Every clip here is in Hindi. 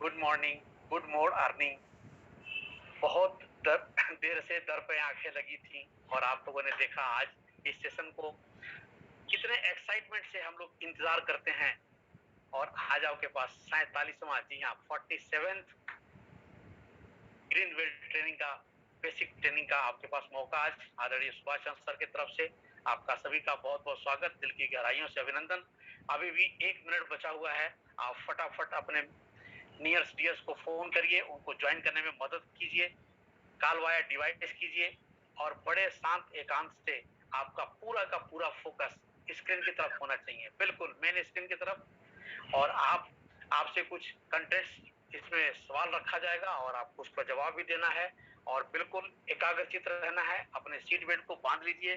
Good morning, good more earning. बहुत देर से दर पे आंखें लगी थी और आप लोगों ने देखा आज इस सेशन को कितने एक्साइटमेंट से हम लोग इंतजार करते हैं। और आज आपके पास 47वां, जी हाँ, 47th ग्रीन बेल्ट ट्रेनिंग का बेसिक ट्रेनिंग का आपके पास मौका। आज आदरणीय सुभाष चंद्र सर की तरफ से आपका सभी का बहुत बहुत स्वागत, दिल की गहराइयों से अभिनंदन। अभी भी 1 मिनट बचा हुआ है, आप फटाफट अपने नियर्स डियर्स को फोन करिए, उनको ज्वाइन करने में मदद कीजिए, कॉल वाया डिवाइस कीजिए और बड़े शांत एकांत से आपका पूरा का पूरा फोकस स्क्रीन की तरफ होना चाहिए, बिल्कुल मेन स्क्रीन की तरफ। और आपसे कुछ कंटेंट इसमें सवाल रखा जाएगा और आपको उसका जवाब भी देना है और बिल्कुल एकाग्रचित रहना है। अपने सीट बेल्ट को बांध लीजिए,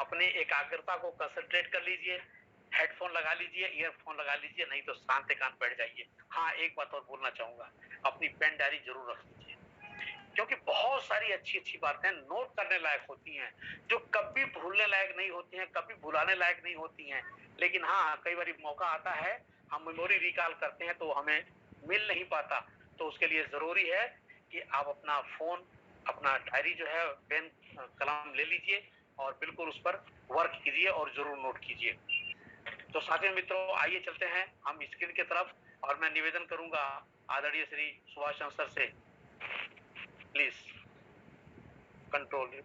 अपने एकाग्रता को कंसंट्रेट कर लीजिए, हेडफोन लगा लीजिए, ईयरफोन लगा लीजिए, नहीं तो शांत एकांत बैठ जाइए। हाँ, एक बात और बोलना चाहूंगा, अपनी पेन डायरी जरूर रख लीजिए, क्योंकि बहुत सारी अच्छी अच्छी बातें नोट करने लायक होती हैं, जो कभी भूलने लायक नहीं होती हैं, कभी भुलाने लायक नहीं होती हैं। लेकिन हाँ, कई बार मौका आता है, हम मेमोरी रिकॉल करते हैं तो हमें मिल नहीं पाता। तो उसके लिए जरूरी है कि आप अपना फोन, अपना डायरी जो है, पेन कलम ले लीजिए और बिल्कुल उस पर वर्क कीजिए और जरूर नोट कीजिए। तो साथियों मित्रों, आइए चलते हैं हम स्क्रीन की तरफ और मैं निवेदन करूंगा आदरणीय श्री सुभाष चंद्र सर से, please control you.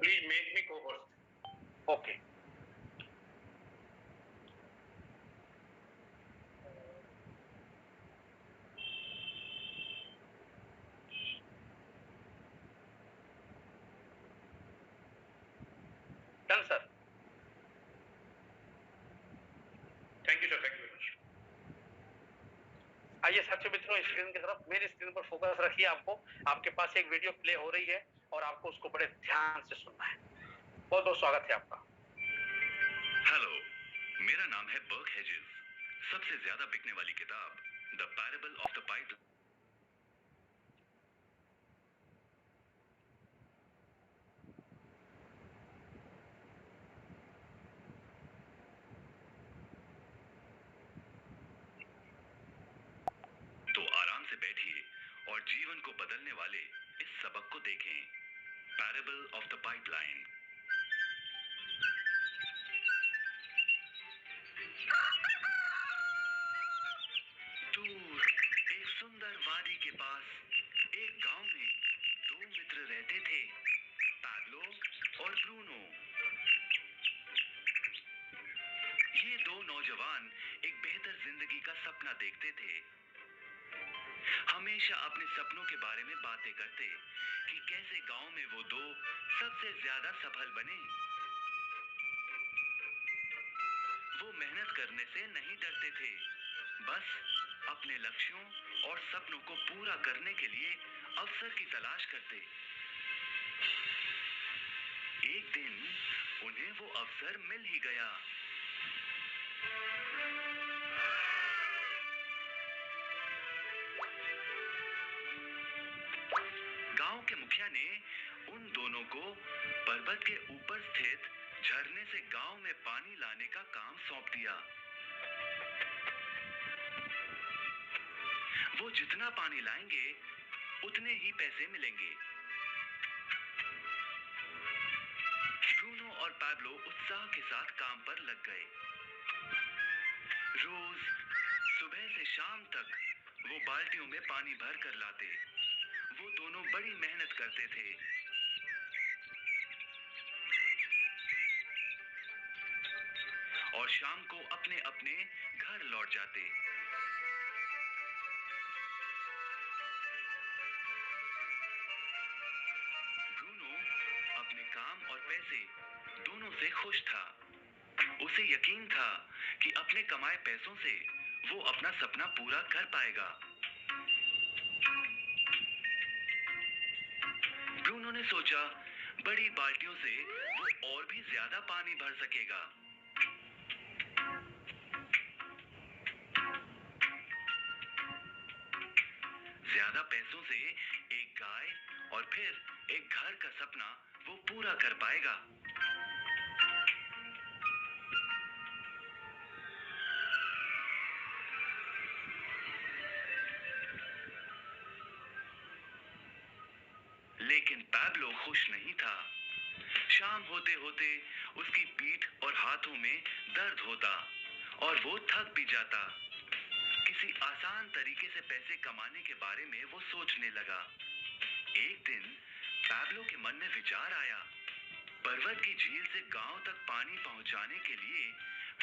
Please make me co-host. Okay, done sir. Thank you, sir. Thank you very much. आइए साथियों मित्रों, स्क्रीन की तरफ, मेरी स्क्रीन पर फोकस रखिए। आपके पास एक वीडियो प्ले हो रही है और आपको उसको बड़े ध्यान से सुनना है। बहुत बहुत स्वागत है आपका। हेलो, मेरा नाम है बर्क हेजेस। सबसे ज्यादा बिकने वाली किताब the parable of the pipe. तो आराम से बैठिए और जीवन को बदलने वाले इस सबक को देखें, पैरेबल ऑफ द पाइपलाइन। दूर एक सुंदर वादी के पास एक गांव में दो मित्र रहते थे, पैब्लो और ब्रूनो। ये दो नौजवान एक बेहतर जिंदगी का सपना देखते थे। हमेशा अपने सपनों के बारे में बातें करते कि कैसे गांव में वो दो सबसे ज्यादा सफल बने। वो मेहनत करने से नहीं डरते थे, बस अपने लक्ष्यों और सपनों को पूरा करने के लिए अवसर की तलाश करते। एक दिन उन्हें वो अवसर मिल ही गया। गांव के मुखिया ने उन दोनों को पर्वत के ऊपर स्थित झरने से गांव में पानी लाने का काम सौंप दिया। वो जितना पानी लाएंगे उतने ही पैसे मिलेंगे। ब्रूनो और पैब्लो उत्साह के साथ काम पर लग गए। रोज सुबह से शाम तक वो बाल्टियों में पानी भर कर लाते। वो दोनों बड़ी मेहनत करते थे। और शाम को अपने अपने घर लौट जाते। ब्रूनो अपने काम और पैसे दोनों से खुश था। उसे यकीन था कि अपने कमाए पैसों से वो अपना सपना पूरा कर पाएगा। ब्रूनो ने सोचा, बड़ी बाल्टियों से वो और भी ज्यादा पानी भर सकेगा। ज्यादा पैसों से एक गाय और फिर एक घर का सपना वो पूरा कर पाएगा। लेकिन पैब्लो खुश नहीं था। शाम होते होते उसकी पीठ और हाथों में दर्द होता और वो थक भी जाता। किसी आसान तरीके से पैसे कमाने के बारे में वो सोचने लगा। एक दिन पैब्लो के मन में विचार आया, पर्वत की झील से गांव तक पानी पहुंचाने के लिए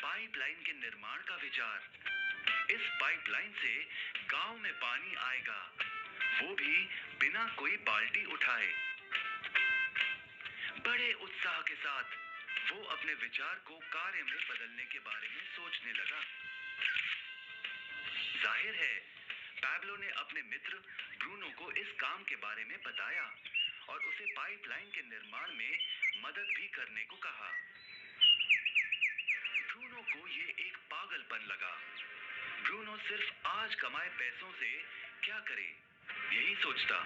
पाइपलाइन के निर्माण का विचार। इस पाइपलाइन से गांव में पानी आएगा, वो भी बिना कोई बाल्टी उठाए। बड़े उत्साह के साथ वो अपने विचार को कार्य में बदलने के बारे में सोचने लगा। जाहिर है पैब्लो ने अपने मित्र ब्रूनो को इस काम के बारे में बताया और उसे पाइपलाइन के निर्माण में मदद भी करने को कहा। ब्रूनो को ये एक पागलपन लगा। ब्रूनो सिर्फ आज कमाए पैसों से क्या करे, यही सोचता।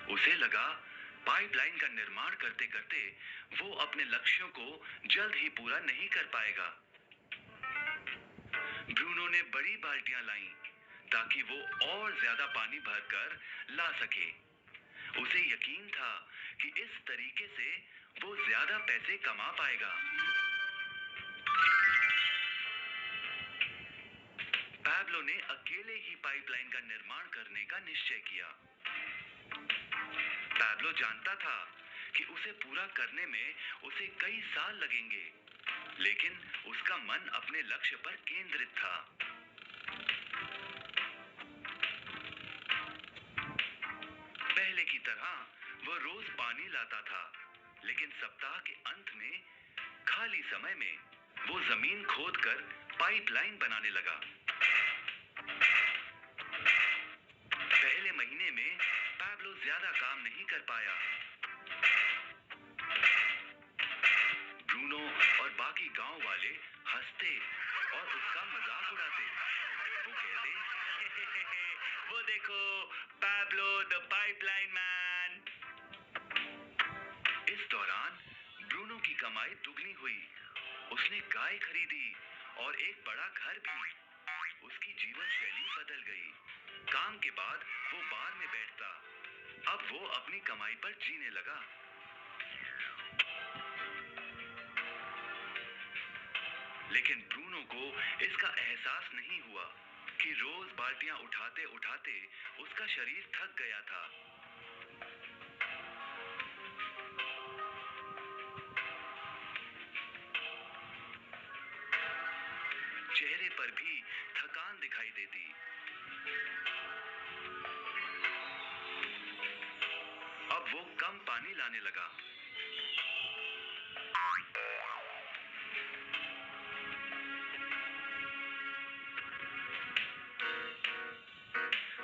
उसे लगा पाइपलाइन का निर्माण करते करते वो अपने लक्ष्यों को जल्द ही पूरा नहीं कर पाएगा। ब्रूनो ने बड़ी बाल्टियां लाईं ताकि वो और ज्यादा पानी भरकर ला सके। उसे यकीन था कि इस तरीके से वो ज्यादा पैसे कमा पाएगा। पैब्लो ने अकेले ही पाइपलाइन का निर्माण करने का निश्चय किया। पैब्लो जानता था कि उसे पूरा करने में उसे कई साल लगेंगे, लेकिन उसका मन अपने लक्ष्य पर केंद्रित था। पहले की तरह वो रोज पानी लाता था, लेकिन सप्ताह के अंत में खाली समय में वो जमीन खोदकर पाइपलाइन बनाने लगा। पहले महीने में पैब्लो ज्यादा काम नहीं कर पाया। ब्रूनो और बाकी गांव वाले हंसते और उसका मजाक उड़ाते। वो कहते, वो देखो पैब्लो द पाइपलाइन मैन। इस दौरान ब्रूनो की कमाई दुगनी हुई। उसने गाय खरीदी और एक बड़ा घर भी। उसकी जीवन शैली बदल गई। काम के बाद वो बार में बैठता। अब वो अपनी कमाई पर जीने लगा। लेकिन ब्रूनो को इसका एहसास नहीं हुआ कि रोज बाल्टियां उठाते उठाते उसका शरीर थक गया था। चेहरे पर भी थकान दिखाई देती। अब वो कम पानी लाने लगा।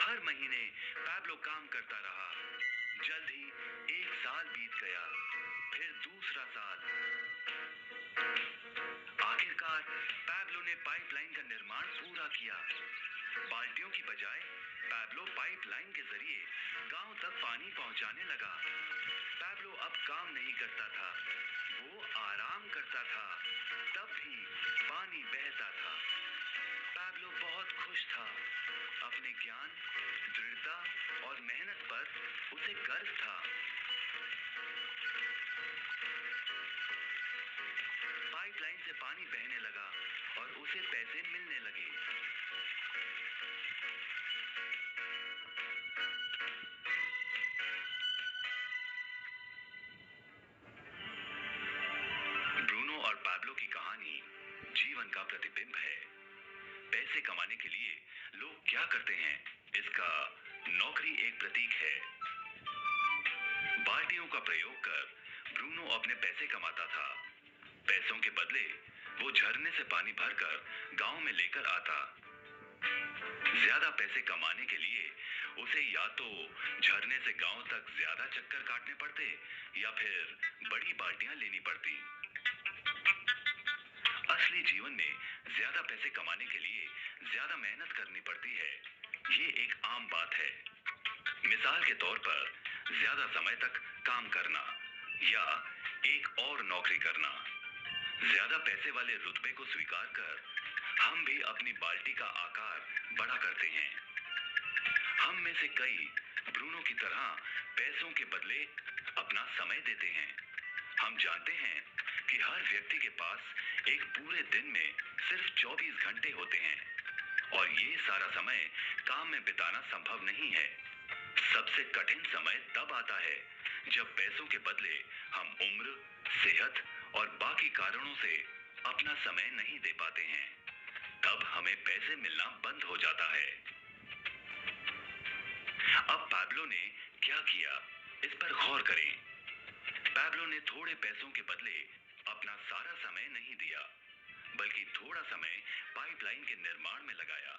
हर महीने पैब्लो काम करता रहा। जल्द ही एक साल बीत गया, फिर दूसरा साल। आखिरकार पैब्लो ने पाइपलाइन का निर्माण पूरा किया। बाल्टियों की बजाय पैब्लो पाइपलाइन के जरिए गांव तक पानी पहुंचाने लगा। पैब्लो अब काम नहीं करता था, वो आराम करता था, तब भी पानी बहता था। पैब्लो बहुत खुश था। अपने ज्ञान, दृढ़ता और मेहनत पर उसे गर्व था। पाइपलाइन से पानी बहने लगा और उसे पैसे मिलने लगे। ब्रूनो और पैब्लो की कहानी जीवन का प्रतिबिंब है। पैसे कमाने के लिए लोग क्या करते हैं, इसका नौकरी एक प्रतीक है। बाल्टियों का प्रयोग कर ब्रूनो अपने पैसे कमाता था। पैसों के बदले वो झरने से पानी भरकर गांव में लेकर आता। ज्यादा पैसे कमाने के लिए उसे या तो झरने से गांव तक ज्यादा चक्कर काटने पड़ते या फिर बड़ी बाल्टियां लेनी पड़ती। असली जीवन में ज्यादा पैसे कमाने के लिए ज्यादा मेहनत करनी पड़ती है। ये एक आम बात है। मिसाल के तौर पर ज्यादा समय तक काम करना या एक और नौकरी करना। ज्यादा पैसे वाले रुतबे को स्वीकार कर हम भी अपनी बाल्टी का आकार बड़ा करते हैं। हम में से कई ब्रूनो की तरह पैसों के बदले अपना समय देते हैं। हम जानते हैं कि हर व्यक्ति के पास एक पूरे दिन में सिर्फ 24 घंटे होते हैं और ये सारा समय काम में बिताना संभव नहीं है। सबसे कठिन समय तब आता है जब पैसों के बदले हम उम्र, सेहत और बाकी कारणों से अपना समय नहीं दे पाते हैं। तब हमें पैसे मिलना बंद हो जाता है। अब पैब्लो ने क्या किया, इस पर गौर करें। पैब्लो ने थोड़े पैसों के बदले अपना सारा समय नहीं दिया, बल्कि थोड़ा समय पाइपलाइन के निर्माण में लगाया।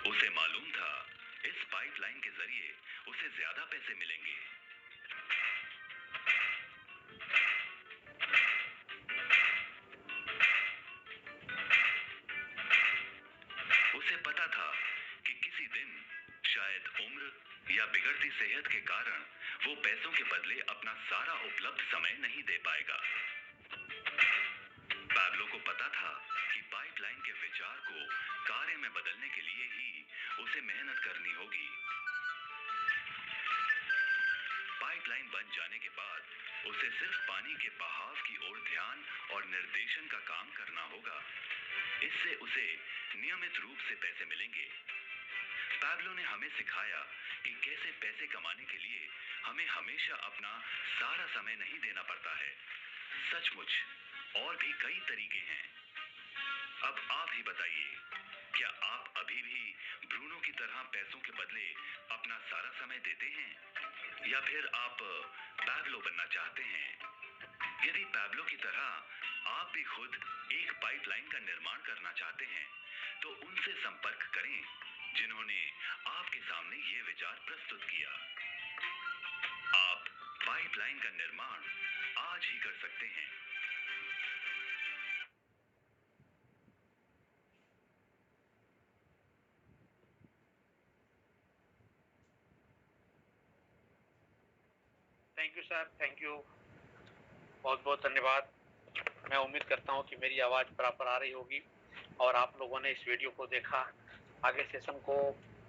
उसे मालूम था इस पाइपलाइन के जरिए उसे ज्यादा पैसे मिलेंगे। उसे पता था कि किसी दिन शायद उम्र या बिगड़ती सेहत के कारण वो पैसों के बदले अपना सारा उपलब्ध समय नहीं दे पाएगा। पैब्लो को पता था कि पाइपलाइन के विचार को कार्य में बदलने के लिए ही उसे मेहनत करनी होगी। पाइपलाइन बन जाने के बाद उसे सिर्फ पानी के बहाव की ओर ध्यान और निर्देशन का काम करना होगा। इससे उसे नियमित रूप से पैसे मिलेंगे। पैब्लो ने हमें सिखाया कि कैसे पैसे कमाने के लिए हमें हमेशा अपना सारा समय नहीं देना पड़ता है। सचमुच और भी कई तरीके हैं। अब आप ही बताइए, क्या आप अभी भी ब्रूनो की तरह पैसों के बदले अपना सारा समय देते हैं, या फिर आप पैब्लो बनना चाहते हैं? यदि पैब्लो की तरह आप भी खुद एक पाइपलाइन का निर्माण करना चाहते हैं, तो उनसे संपर्क करें जिन्होंने आपके सामने ये विचार प्रस्तुत किया। आप पाइपलाइन का निर्माण आज ही कर सकते हैं। Thank you sir, thank you, बहुत बहुत धन्यवाद। मैं उम्मीद करता हूं कि मेरी आवाज़ बराबर आ रही होगी और आप लोगों ने इस वीडियो को देखा। आगे सेशन को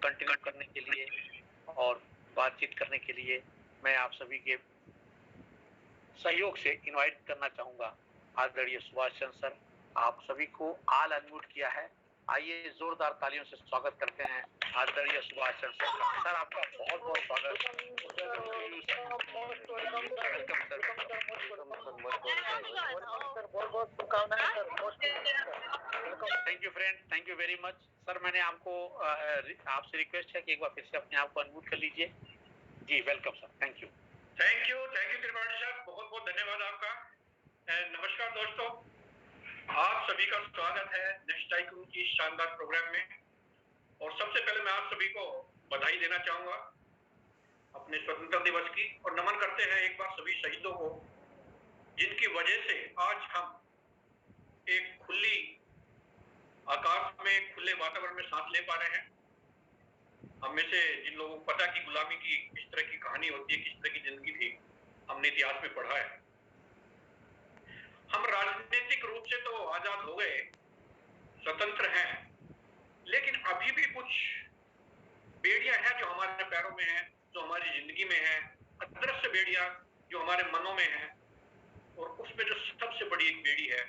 कंटिन्यू करने के लिए और बातचीत करने के लिए मैं आप सभी के सहयोग से इनवाइट करना चाहूँगा आदरणीय सुभाष चंद्र सर। आप सभी को ऑल अनम्यूट किया है। आइए जोरदार तालियों से स्वागत करते हैं आदरणीय सुभाष चंद्र सर का। सर आपका बहुत बहुत स्वागत। Thank you friend, thank you very much. Sir मैंने आपको आपसे रिक्वेस्ट है कि एक बार फिर से अपने आप को अनम्यूट कर लीजिए। जी welcome sir, thank you. Thank you Tripathi साहब, बहुत बहुत धन्यवाद आपका। नमस्कार दोस्तों, आप सभी का स्वागत है नेक्स्ट टाइकून की शानदार प्रोग्राम में। और सबसे पहले मैं आप सभी को बधाई देना चाहूंगा अपने स्वतंत्रता दिवस की, और नमन करते हैं एक बार सभी शहीदों को जिनकी वजह से आज हम एक खुली आकाश में, खुले वातावरण में सांस ले पा रहे हैं। हम में से जिन लोगों को पता कि गुलामी की किस तरह की कहानी होती है, किस तरह की जिंदगी थी, हमने इतिहास में पढ़ा है। हम राजनीतिक रूप से तो आजाद हो गए, स्वतंत्र हैं, लेकिन अभी भी कुछ बेड़ियां हैं जो हमारे पैरों में हैं, जो हमारी जिंदगी में है, अदृश्य बेड़ियां जो हमारे मनों में है। और उसमें जो सबसे बड़ी एक बेड़ी है,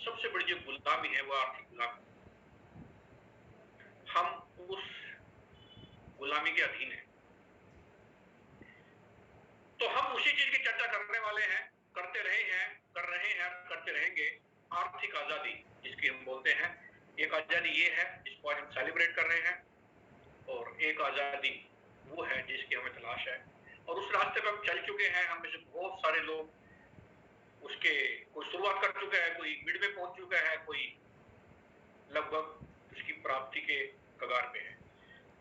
सबसे बड़ी जो गुलामी है, वो आर्थिक गुलामी। हम उस गुलामी के अधीन है। तो हम उसी चीज की चर्चा करने वाले हैं, करते रहे हैं, कर रहे हैं, करते रहेंगे। आर्थिक आजादी जिसकी हम बोलते हैं, एक आजादी ये है जिसको आज हम सेलिब्रेट कर रहे हैं, और एक आजादी वो है जिसकी हमें तलाश है। और उस रास्ते पर हम चल चुके हैं। हम में से बहुत सारे लोग उसके कोई शुरुआत कर चुका है, कोई मिड में पहुंच चुका है, कोई लगभग उसकी प्राप्ति के कगार पे है।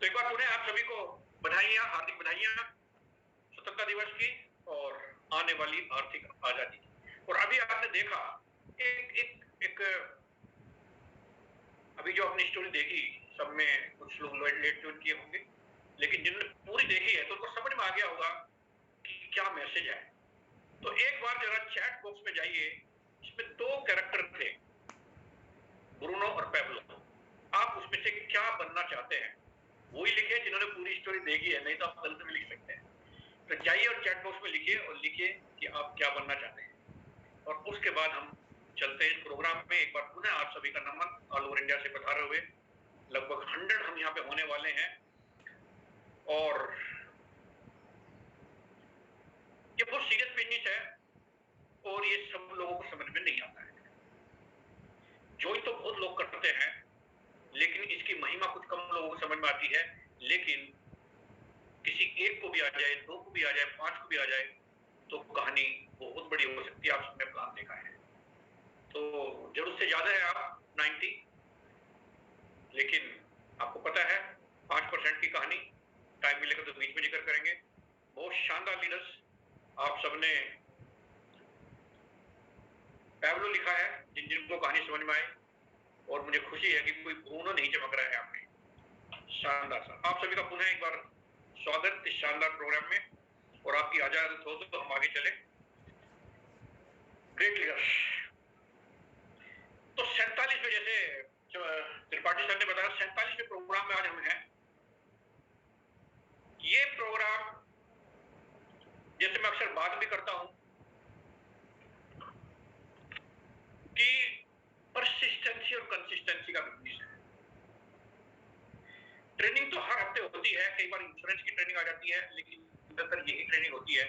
तो एक बार पुनः आप सभी को बधाइयां, हार्दिक बधाइयां स्वतंत्रता दिवस की और आने वाली आर्थिक आजादी की। और अभी आपने देखा एक अभी जो आपने स्टोरी देखी, सब में कुछ लोग लेट ट्यून किए होंगे, लेकिन जिन्होंने पूरी देखी है तो उनको समझ में आ गया होगा कि क्या मैसेज है। तो एक बार जरा चैट बॉक्स में जाइए, इसमें 2 कैरेक्टर थे, ब्रूनो और पैब्लो। आप उसमें से क्या बनना चाहते हैं? वही लिखे जिन्होंने पूरी स्टोरी देखी है, नहीं तो आप गलत भी लिख सकते हैं। तो जाइए और चैट बॉक्स में लिखिए और लिखिए कि आप क्या बनना चाहते हैं, और उसके बाद हम चलते हैं इस प्रोग्राम में। एक बार पुनः आप सभी का नमन, ऑल ओवर इंडिया से पधारे हुए लगभग 100 हम यहाँ पे होने वाले हैं, और ये बहुत सीरियस बिजनेस है और ये सब लोगों को समझ में नहीं आता है। ज्वाइन तो बहुत लोग करते हैं, लेकिन इसकी महिमा कुछ कम लोगों को समझ में आती है। लेकिन किसी एक को भी आ जाए, 2 को भी आ जाए, 5 को भी आ जाए, तो कहानी बहुत बड़ी हो सकती है। आप सबने प्लान देखा है, तो जरूरत से ज्यादा है आप 90, लेकिन आपको पता है 5% की कहानी, टाइम मिलेगा तो बीच में जिक्र करेंगे। बहुत शानदार लीडर्स आप सबने पैब्लो लिखा है, जिनको कहानी समझ में आए, और मुझे खुशी है कि कोई ब्रूनो नहीं चमक रहा है आपने। शानदार सर, आप सभी का पुनः एक बार स्वागत इस शानदार प्रोग्राम में, और आपकी इजाजत हो तो हम आगे चले। Great leaders. तो 47 में, जैसे त्रिपाठी सर ने बताया, 47वें प्रोग्राम में आज हम हैं। ये प्रोग्राम, जैसे मैं अक्सर बात भी करता हूं कि परसिस्टेंसी और कंसिस्टेंसी का बिजनेस है। ट्रेनिंग तो हर हफ्ते होती है, कई बार इंश्योरेंस की ट्रेनिंग आ जाती है, लेकिन ज्यादातर यही ट्रेनिंग होती है,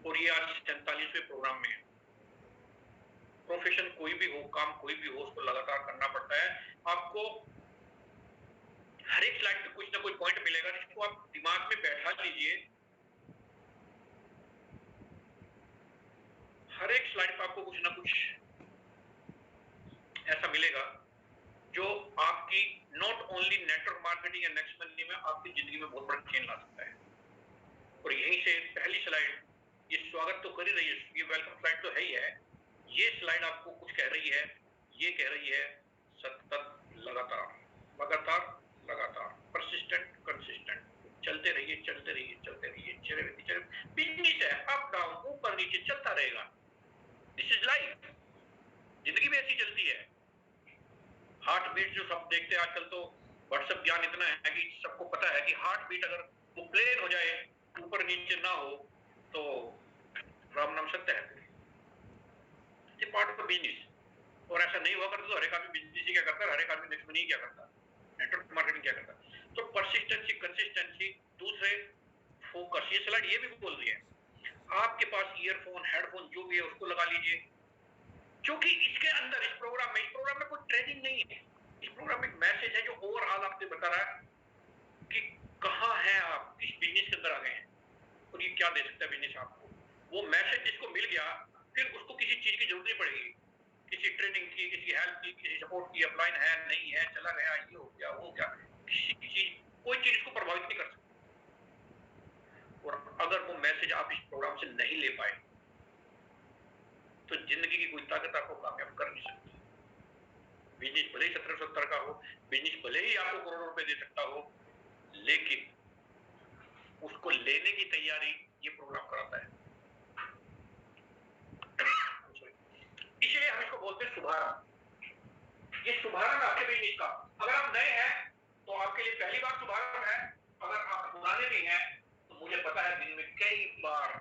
और ये आज 47वें प्रोग्राम में है। प्रोफेशन कोई भी हो, काम कोई भी हो, उसको लगातार करना पड़ता है। आपको हर एक स्लाइड पे कुछ ना कुछ पॉइंट मिलेगा, जिसको आप दिमाग में बैठा लीजिए। हर एक स्लाइड पे आपको कुछ ना कुछ ऐसा मिलेगा जो आपकी नॉट ओनली नेटवर्क मार्केटिंग या नेक्स्ट मंथली में आपकी जिंदगी में बहुत बड़ा चेंज ला सकता है। और यहीं से पहली स्लाइड, ये स्वागत तो कर ही रही है, ये वेलकम स्लाइड तो है ही है। ये स्लाइड आपको कुछ कह रही है, ये कह रही है सतत, लगातार लगातार लगातार, परसिस्टेंट कंसिस्टेंट, चलते रहिए चलते रहिए चलते रहिए, चले बिजनेस है, अप डाउन ऊपर नीचे चलता रहेगा। दिस इज लाइफ, जिंदगी भी ऐसी चलती है। हार्ट बीट जो सब देखते हैं आजकल, तो व्हाट्सएप ज्ञान इतना है कि सबको पता है कि हार्ट बीट अगर वो प्लेन हो जाए, ऊपर नीचे ना हो, तो राम नाम सत्य है। पार्ट ऑफ बिजनेस, और ऐसा नहीं हुआ करता तो हर एक आदमी बिजनेस ही क्या करता है, हर एक आदमी नेक्स्ट मनी क्या करता, नेटवर्क मार्केटिंग क्या करता। तो परसिस्टेंसी कंसिस्टेंसी, दूसरे फोकस। ये स्लाइड ये भी बोल रही है आपके पास ईयरफोन हेडफोन जो भी है उसको लगा लीजिए, क्योंकि इसके अंदर इस प्रोग्राम में कोई ट्रेनिंग नहीं है। इस प्रोग्राम में एक मैसेज है जो ओवरऑल आपको बता रहा है कि कहां है आप, किस बिजनेस के अंदर आ गए हैं और ये क्या दे सकता है बिजनेस आपको। वो मैसेज जिसको मिल गया, फिर उसको किसी चीज की जरूरत नहीं पड़ेगी, किसी ट्रेनिंग की, किसी हेल्प की, किसी सपोर्ट की। अपलाइन है नहीं है, चला गया, ये हो गया वो गया, किसी चीज कोई चीज इसको प्रभावित नहीं कर सकती। और अगर वो मैसेज आप इस प्रोग्राम से नहीं ले पाए तो जिंदगी की कोई ताकत आपको कामयाब कर नहीं सकती। बिजनेस भले ही 1770 का हो, बिजनेस भले ही आपको करोड़ों रुपए दे सकता हो, लेकिन उसको लेने की तैयारी ये प्रोग्राम कराता है। इसलिए हम इसको बोलते हैं शुभारंभ। ये शुभारंभ आपके बिजनेस का, अगर आप नए हैं तो आपके लिए पहली बार शुभारंभ है। अगर आप पुराने भी हैं तो मुझे पता है दिन में कई बार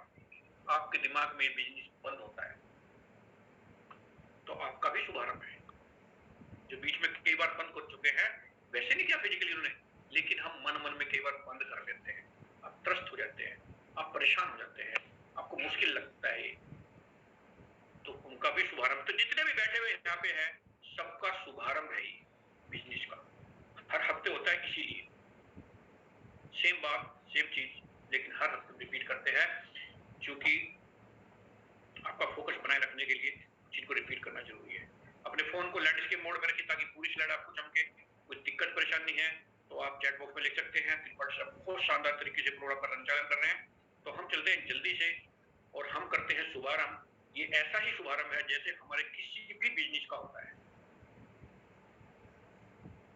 आपके दिमाग में बिजनेस बंद होता है, तो आपका भी शुभारंभ है। जो बीच में कई बार बंद कर चुके हैं, वैसे नहीं क्या फिजिकली उन्होंने, लेकिन हम मन में कई बार बंद कर लेते हैं। आप त्रस्त हो जाते हैं, आप परेशान हो जाते हैं, आपको मुश्किल लगता है, तो उनका भी शुभारंभ। तो जितने भी बैठे हुए यहाँ पे हैं, सबका शुभारंभ है बिजनेस का। हर हफ्ते होता है, इसीलिए सेम बात सेम चीज, लेकिन हर हफ्ते रिपीट करते हैं, क्योंकि आपका फोकस बनाए रखने के लिए चीज को रिपीट करना जरूरी है। अपने फोन को लैंडस्केप मोड में रखिए ताकि पूरी स्लाइड आपको चमके। कोई दिक्कत परेशानी है तो आप चैट बॉक्स में लिख सकते हैं। बहुत शानदार तरीके से प्रोग्राम का संचालन कर रहे हैं। तो हम चलते हैं जल्दी से और हम करते हैं शुभारंभ। ये ऐसा ही शुभारंभ है जैसे हमारे किसी भी बिजनेस का होता है।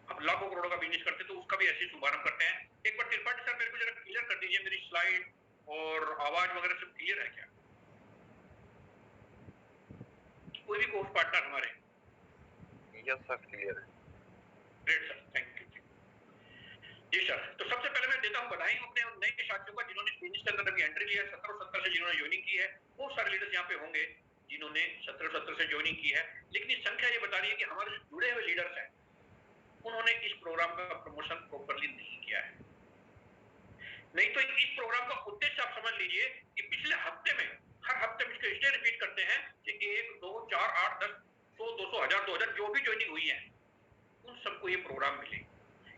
अब लाखों करोड़ों का बिजनेस करते तो उसका भी ऐसे शुभारंभ करते हैं। एक बार त्रिपाठी सर मेरे को जरा क्लियर कर दीजिए, मेरी स्लाइड और आवाज वगैरह सब क्लियर है क्या? कोई भी कोर्स पार्टनर हमारे? यस सर, क्लियर है। Great sir, thank you. जी सर, तो सबसे पहले मैं देता हूं बधाई अपने उन नए साथियों का जिन्होंने बिजनेस के अंदर अभी एंट्री लिया है, 17 और 17 से जिन्होंने ज्वाइनिंग की है। बहुत सारे लीडर्स यहाँ पे होंगे जिन्होंने 17 और 17 से ज्वाइनिंग की है, लेकिन ये संख्या ये बता रही है कि हमारे जो जुड़े हुए लीडर्स हैं उन्होंने इस प्रोग्राम का प्रमोशन प्रॉपरली नहीं किया है। नहीं तो इस प्रोग्राम का उद्देश्य आप समझ लीजिए कि पिछले हफ्ते में हर हफ्ते में इसको इसलिए रिपीट करते हैं कि 1, 2, 4, 8, 10, 100, 200, 1000, 2000 जो भी ज्वाइनिंग हुई है उन सबको ये प्रोग्राम मिले।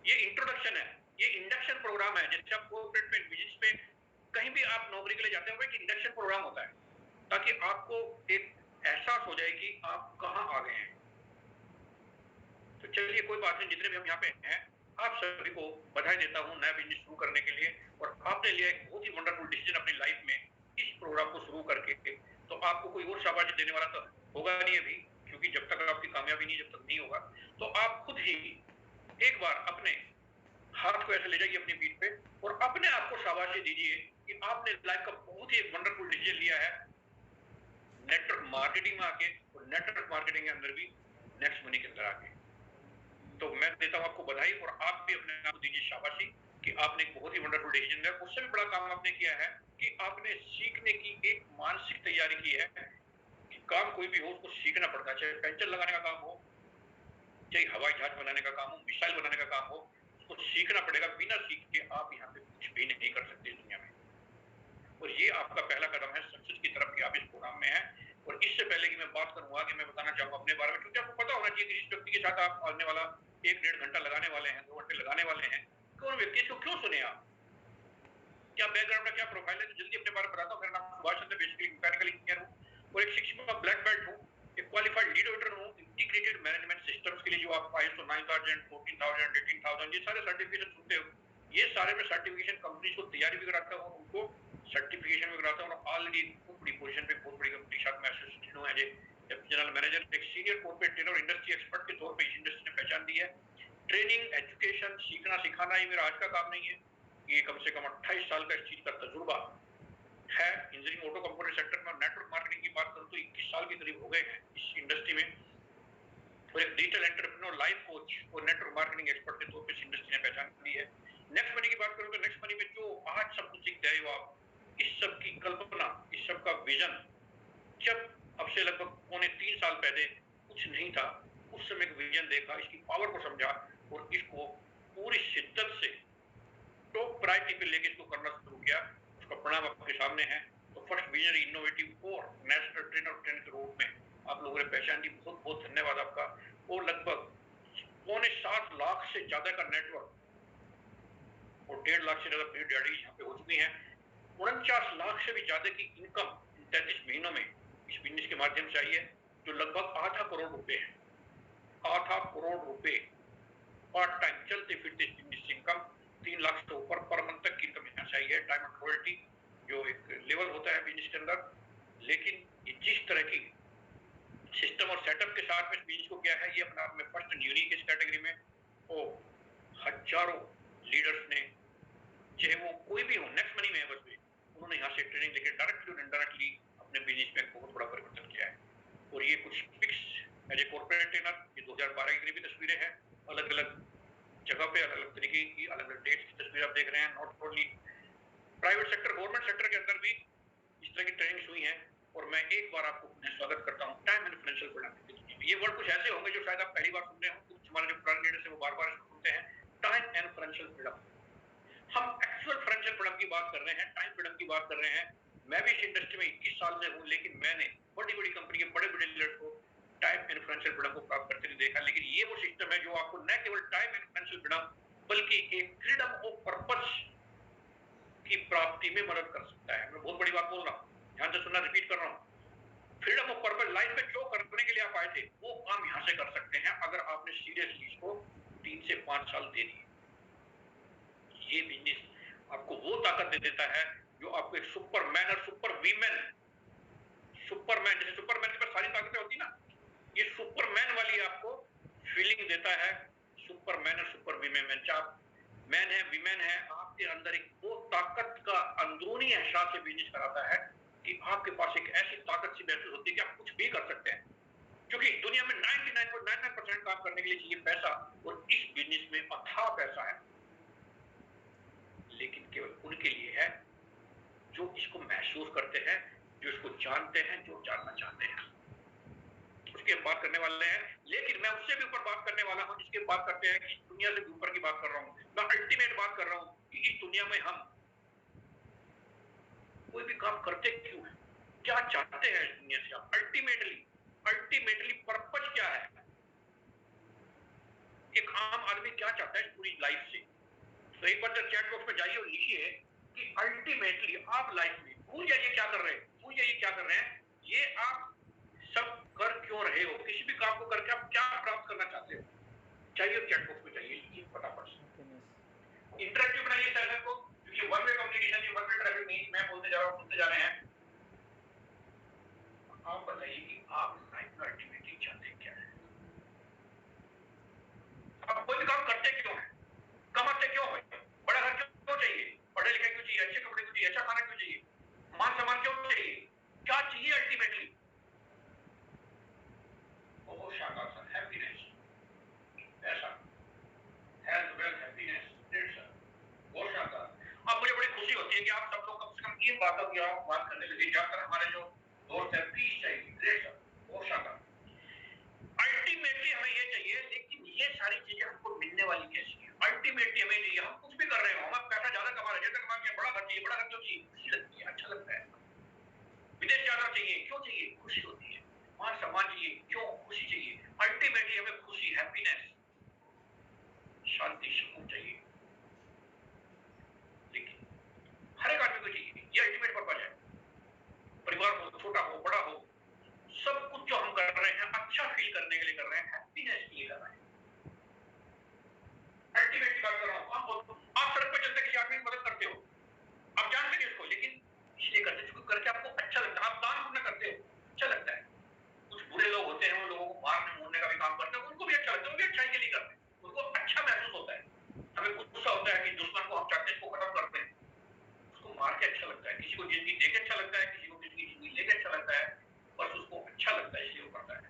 ये इंट्रोडक्शन है, ये इंडक्शन प्रोग्राम है। जैसे आप कॉर्पोरेट में बिजनेस पे कहीं भी आप नौकरी के लिए जाते हो, एक इंडक्शन प्रोग्राम होता है ताकि आपको एक एहसास हो जाए कि आप कहां आ गए हैं। तो चलिए कोई बात नहीं, जितने भी हम यहाँ पे हैं आप सभी को बधाई देता हूँ नया बिजनेस शुरू करने के लिए। और आपने लिया एक बहुत ही वंडरफुल डिसीजन अपनी लाइफ में इस प्रोग्राम को शुरू करके। तो आपको कोई और शाबाशी देने वाला तो होगा नहीं अभी, क्योंकि जब तक आपकी कामयाबी नहीं, जब तक नहीं होगा तो आप खुद ही एक बार अपने हाथ को ऐसे ले जाइए अपनी पीठ पे और अपने आप को शाबाशी दीजिए कि आपने लाइफ का बहुत ही एक वंडरफुल डिसीजन लिया है नेटवर्क मार्केटिंग में आके, और नेटवर्क मार्केटिंग के अंदर भी नेक्स्ट मनी के अंदर आके। तो मैं देता हूं आपको बधाई और आप भी अपने आप को दीजिए शाबाशी कि आपने एक बहुत ही वंडरफुल डिसीजन लिया। उससे भी बड़ा काम आपने किया है कि आपने सीखने की एक मानसिक तैयारी की है कि काम कोई भी हो उसको सीखना पड़ता है, चाहे पेंचर लगाने का काम हो, चाहे हवाई जहाज बनाने का काम हो, मिसाइल बनाने का काम हो, उसको सीखना पड़ेगा। बिना सीख के आप यहाँ पे कुछ भी नहीं कर सकते इस दुनिया में। और ये आपका पहला कदम है सक्सेस की तरफ कि आप इस प्रोग्राम में हैं। और इससे पहले कि मैं बात करूंगा कि मैं बताना चाहूंगा अपने बारे में, क्योंकि आपको पता होना चाहिए कि जिस व्यक्ति के साथ आप आने वाला 1-1.5 घंटा लगाने वाले हैं, 2 घंटे लगाने वाले हैं, कौन व्यक्ति इसको क्यों सुने आप, क्या बैकग्राउंड है, क्या प्रोफाइल है। तो जल्दी अपने बारे में बताता हूँ। मेरा नाम Subhash Chandra, basically mechanical engineer हूँ और एक शिक्षक का ब्लैक बेल्ट हूँ, एक क्वालिफाइड लीड ऑडिटर हूँ इंटीग्रेटेड मैनेजमेंट सिस्टम्स के लिए। जो आप ISO 9000, 14000, 18000 ये सारे सर्टिफिकेशन सुनते हो, ये सारे में सर्टिफिकेशन कंपनी को तैयारी भी कराता हूँ, उनको सर्टिफिकेशन भी कराता हूँ। और ऑलरेडी बहुत बड़ी पोजीशन पे बहुत बड़ी कंपनी के साथ मैं एसोसिएटेड हूँ एज ए जनरल मैनेजर, एक सीनियर कॉर्पोरेट ट्रेनर और इंडस्ट्री एक्सपर्ट के तौर पे इस इंडस्ट्री ने पहचान दी है। ट्रेनिंग, एजुकेशन, सीखना सिखाना ही मेरा आज का काम नहीं है। ये कम से कम 28 साल का इस चीज का तजुर्बा है इंजीनियरिंग ऑटो कंपोनेंट सेक्टर में। नेटवर्क मार्केटिंग की बात करूं तो 21 साल के करीब हो गए हैं इस इंडस्ट्री में। और एक डिजिटल एंटरप्रेन्योर, लाइफ कोच और नेटवर्क मार्केटिंग एक्सपर्ट के तौर पे इस इंडस्ट्री ने पहचान ली है। नेक्स्ट मनी की बात करूं तो नेक्स्ट मनी में जो आज सब कुछ सीख गए हो आप, इस सब की कल्पना, इस सब का विजन जब अब से लगभग 3.25 साल पहले कुछ नहीं था, उस समय एक विजन देखा, इसकी पावर को समझा और इसको पूरी शिद्दत से टॉप प्रायोरिटी पे लेके इसको करना शुरू किया। उसका परिणाम आपके सामने है। तो फर्स्ट विजनरी, इनोवेटिव और नेशनल ट्रेनर ट्रेन के रूप में आप लोगों ने पहचान दी, बहुत बहुत धन्यवाद आपका। और लगभग 7.25 लाख से ज्यादा का नेटवर्क और 1.5 लाख से ज्यादा पेड गाड़ी यहाँ पे हो चुकी है। 49 लाख से भी ज्यादा की इनकम 33 महीनों में इस बिजनेस के माध्यम से आई है, जो लगभग 8 करोड़ रुपए है। 8 करोड़ रुपए पार्ट टाइम चलते फिरते इस बिजनेस से इनकम 3 लाख से ऊपर पर मंथ तक की इनकम यहाँ से आई है। डायमंड रॉयल्टी जो एक लेवल होता है बिजनेस के अंदर, लेकिन ये जिस तरह की सिस्टम और सेटअप के साथ में बिजनेस को किया है, ये अपने आप में फर्स्ट एंड यूनिक इस कैटेगरी में। और हजारों लीडर्स ने, चाहे वो कोई भी हो, नेक्स्ट मनी में है बस भी, उन्होंने यहाँ से ट्रेनिंग लेके डायरेक्टली और इनडायरेक्टली अपने बिजनेस में बहुत बड़ा परिवर्तन किया है। और ये कुछ pics as a corporate trainer, ये 2012 की करीबी तस्वीरें हैं, अलग अलग जगह पे अलग अलग तरीके की अलग अलग डेट्स की तस्वीर आप देख रहे हैं। Not only private sector, government sector के अंदर भी इस तरह की ट्रेनिंग्स हुई हैं। और मैं एक बार आपको स्वागत करता हूँ टाइम एंड फाइनेंशियल फ्रीडम। ये वर्ड कुछ ऐसे होंगे जो शायद आप पहली बार सुन रहे हो, कुछ हमारे जो पुराने लीडर्स हैं वो बार बार इसको सुनते हैं। टाइम एंड फाइनेंशियल फ्रीडम, हम एक्चुअल फाइनेंशियल फ्रीडम की बात कर रहे हैं, टाइम फ्रीडम की बात कर रहे हैं। मैं भी इस इंडस्ट्री में 21 साल से हूँ, लेकिन मैंने बड़ी बड़ी कंपनी के बड़े बड़े लीडर्स को टाइम एंड फाइनेंशियल फ्रीडम को प्राप्त करते हुए देखा। लेकिन ये वो सिस्टम है जो आपको न केवल टाइम एंड फाइनेंशियल फ्रीडम बल्कि एक फ्रीडम ऑफ पर्पस की प्राप्ति में मदद कर सकता है। मैं बहुत बड़ी बात बोल रहा हूँ, ध्यान से सुनना, रिपीट कर रहा हूँ। फ्रीडम ऑफ पर्पस, लाइफ में जो करने के लिए आप आए थे वो काम यहाँ से कर सकते हैं अगर आपने सीरियसली इसको 3 से 5 साल दे दिए। ये बिजनेस आपको वो ताकत दे देता है जो आपको एक सुपरमैन और सुपर वीमेन, सुपरमैन जैसे सुपरमैन के पास सारी ताकतें होती ना, ये सुपरमैन वाली आपको फीलिंग देता है। सुपरमैन और सुपर वीमेन, चाहे मैन है वीमेन है, आपके अंदर एक वो ताकत का अंदरूनी एहसास से बिजनेस कराता है कि आपके पास एक ऐसी ताकत सी महसूस होती है कि आप कुछ भी कर सकते हैं। क्योंकि दुनिया में 99.99% काम करने के लिए चाहिए पैसा, और इस बिजनेस में अथाह पैसा है। केवल उनके लिए है जो इसको महसूस करते हैं, जो इसको जानते हैं, जो जानना चाहते हैं, उसकी हम बात करने वाले हैं। लेकिन मैं उससे भी ऊपर बात करने वाला हूं, जिसकी बात करते हैं कि इस दुनिया से भी ऊपर की बात कर रहा हूं। मैं अल्टीमेट बात कर रहा हूं कि इस दुनिया में हम कोई भी काम करते क्यों है, क्या चाहते हैं इस दुनिया से आप, अल्टीमेटली पर्पस क्या है, एक आम आदमी क्या चाहता है इस पूरी लाइफ से। तो एक बार जब चैट बॉक्स में जाइए और लिखिए कि अल्टीमेटली आप लाइफ में भूल जाइए क्या कर रहे हैं, भूल जाइए क्या कर रहे हैं, ये आप सब कर क्यों रहे हो, किसी भी काम को करके आप क्या प्राप्त करना चाहते हो। चाहिए चैट बॉक्स में जाइए, लिखिए फटाफट से, इंटरेक्टिव बनाइए सेशन को, क्योंकि वन वे कम्युनिकेशन नहीं, वन वे ट्रैफिक नहीं। मैं बोलते जा रहा हूँ, सुनते जा रहे हैं। आप बताइए कि आप लाइफ में अल्टीमेटली चाहते क्या है, आप कोई भी काम करते क्यों है, कमाते क्यों है, बड़ा घर क्यों चाहिए, पढ़े लिखे क्यों चाहिए, अच्छे कपड़े क्यों चाहिए, अच्छा खाना क्यों चाहिए, मान सम्मान क्यों चाहिए, क्या चाहिए अल्टीमेटली। बहुत शानदार सर, हैप्पीनेस, पैसा, हेल्थ, वेल्थ, हैप्पीनेस, बहुत शानदार। अब मुझे बड़ी खुशी होती है कि आप सब लोग कम से कम 3 बातों की आप बात करने लगे, जाकर हमारे जो दोस्त हैं पीस चाहिए, ग्रेट सर, बहुत शानदार। अल्टीमेटली हमें ये चाहिए, लेकिन ये सारी चीजें हमको मिलने वाली कैसी है, अल्टीमेटली हमें चाहिए, हम कुछ भी कर रहे हो, हम पैसा ज्यादा कमा रहे हैं, ज्यादा कमा के बड़ा घर चाहिए, बड़ा घर क्यों चाहिए, खुशी लगती है, अच्छा लगता है। विदेश जाना चाहिए, क्यों चाहिए, खुशी होती है। मान सम्मान चाहिए, क्यों, खुशी चाहिए। अल्टीमेटली हमें खुशी, हैप्पीनेस, शांति, सुकून चाहिए। लेकिन हर एक आदमी को चाहिए, ये अल्टीमेट पर्पस है। परिवार हो, छोटा हो, बड़ा हो, सब कुछ जो हम कर रहे हैं अच्छा फील करने के लिए कर रहे हैं, हैप्पीनेस के लिए कर रहे हैं। अल्टीमेटली बात कर रहा हूं, आप सड़क पे चलते किसी आदमी की मदद करते हो, आप जानते नहीं उसको, लेकिन इसलिए करते हैं करके आपको अच्छा लगता है, आप दान पुण्य करते हो, अच्छा लगता है। कुछ बुरे लोग होते हैं, उन लोगों को मारने मोड़ने का भी काम करते हैं, उनको भी अच्छा लगता है, वो भी अच्छाई के लिए करते हैं, उनको अच्छा महसूस होता है। हमें गुस्सा होता है कि दुश्मन को हम चाहते हैं इसको खत्म करते हैं, उसको मार के अच्छा लगता है, किसी को जिंदगी दे के अच्छा लगता है, किसी को किसी की जिंदगी लेके अच्छा लगता है, बस उसको अच्छा लगता है इसलिए वो करता है।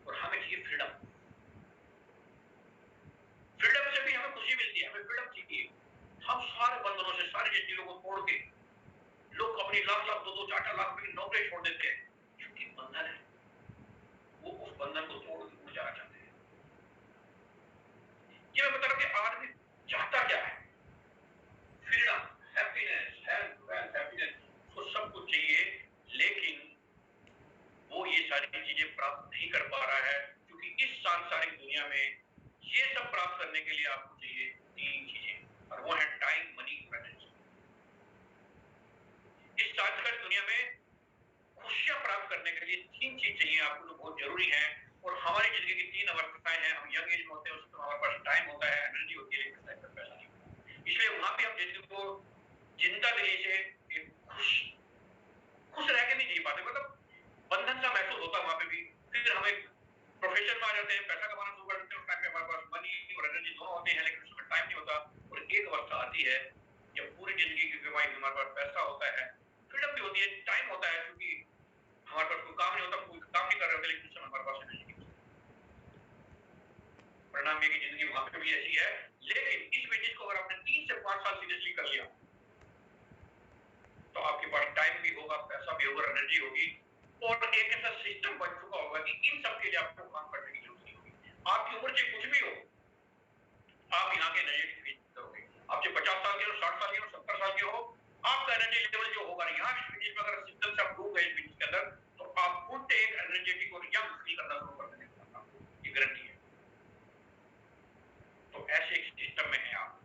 और हमें चाहिए फ्रीडम, फ्रीडम से भी हमें खुशी मिलती है, हमें फ्रीडम चाहिए। हम सारे बंधनों से, सारी जिंदगियों को तोड़ के, लोग अपनी लाख लाख 2-2 4-4 लाख रुपए की नौकरी छोड़ देते हैं, क्योंकि बंधन है, वो उस बंधन को तोड़ के उड़ जाना चाहते हैं। ये मैं बता रहा हूं कि आदमी चाहता क्या है, freedom, happiness, health, wealth, happiness, उसको सब कुछ चाहिए, लेकिन वो ये सारी चीजें प्राप्त नहीं कर पा रहा है, क्योंकि इस सांसारिक दुनिया में ये सब प्राप्त करने के लिए आपको चाहिए 3 चीजें, और वो है टाइम, मनी और एनर्जी। इस सांसारिक दुनिया में खुशियां प्राप्त करने के लिए 3 चीज चाहिए आपको, जो बहुत जरूरी है। और हमारी जिंदगी की 3 अवस्थाएं हैं, हम यंग एज में होते हैं, उस समय हमारे पास टाइम होता है, एनर्जी होती है, लेकिन टाइम पर पैसा नहीं होता, इसलिए वहां पे हम जिंदगी को जिंदा दिली से एक खुश रह के नहीं जी पाते, मतलब बंधन सा महसूस होता है वहां पे भी। फिर हम एक प्रोफेशन में आ जाते हैं, पैसा कमाना शुरू कर देते हैं, उस टाइम पे हमारे पास मनी और एनर्जी दोनों होते हैं, लेकिन उसमें टाइम नहीं होता। और एक अवस्था आती है जब पूरी जिंदगी की कमाई हमारे पास पैसा होता है, फ्रीडम भी होती है, टाइम होता है, क्योंकि हमारे पास कोई काम नहीं होता, कोई काम नहीं कर रहे होते, लेकिन उस समय हमारे पास एनर्जी नहीं होती। परिणाम ये की जिंदगी वहां पे भी ऐसी है। लेकिन इस बिजनेस को अगर आपने 3 से 5 साल सीरियसली कर लिया, तो आपके पास टाइम भी होगा, पैसा भी होगा, एनर्जी होगी, और एक ऐसा सिस्टम बन चुका होगा कि इन सब के लिए आपको काम करने की जरूरत नहीं होगी। आपकी उम्र चाहे कुछ भी हो, आप यहाँ के एनर्जी फील करोगे। आप चाहे 50 साल के हो, 60 साल के हो, 70 साल के हो, आपका एनर्जी लेवल जो होगा यहाँ इस बिजनेस में, अगर सिस्टम से आप डूब गए इस बिजनेस के अंदर, तो आप उल्टे एक एनर्जेटिक और यंग फील करना शुरू कर देंगे, ये गारंटी है। तो ऐसे एक सिस्टम में है आप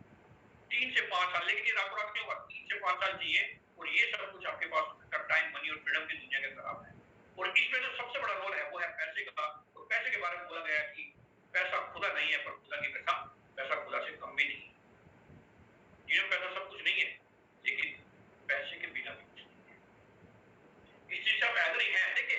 3 से 5 साल, लेकिन ये रातों रात क्यों होगा, 3 से 5 साल चाहिए, और ये सब कुछ आपके पास टाइम, मनी और फ्रीडम की दुनिया के अंदर आप है। और इसमें जो सबसे बड़ा रोल है वो है पैसे का। तो पैसे के बारे में बोला गया कि पैसा खुदा नहीं है, पर खुदा की कसम पैसा खुदा से कम भी नहीं है। ये पैसा सब कुछ नहीं है, लेकिन पैसे के बिना भी कुछ नहीं है। इस चीज से आप एग्री हैं? देखिए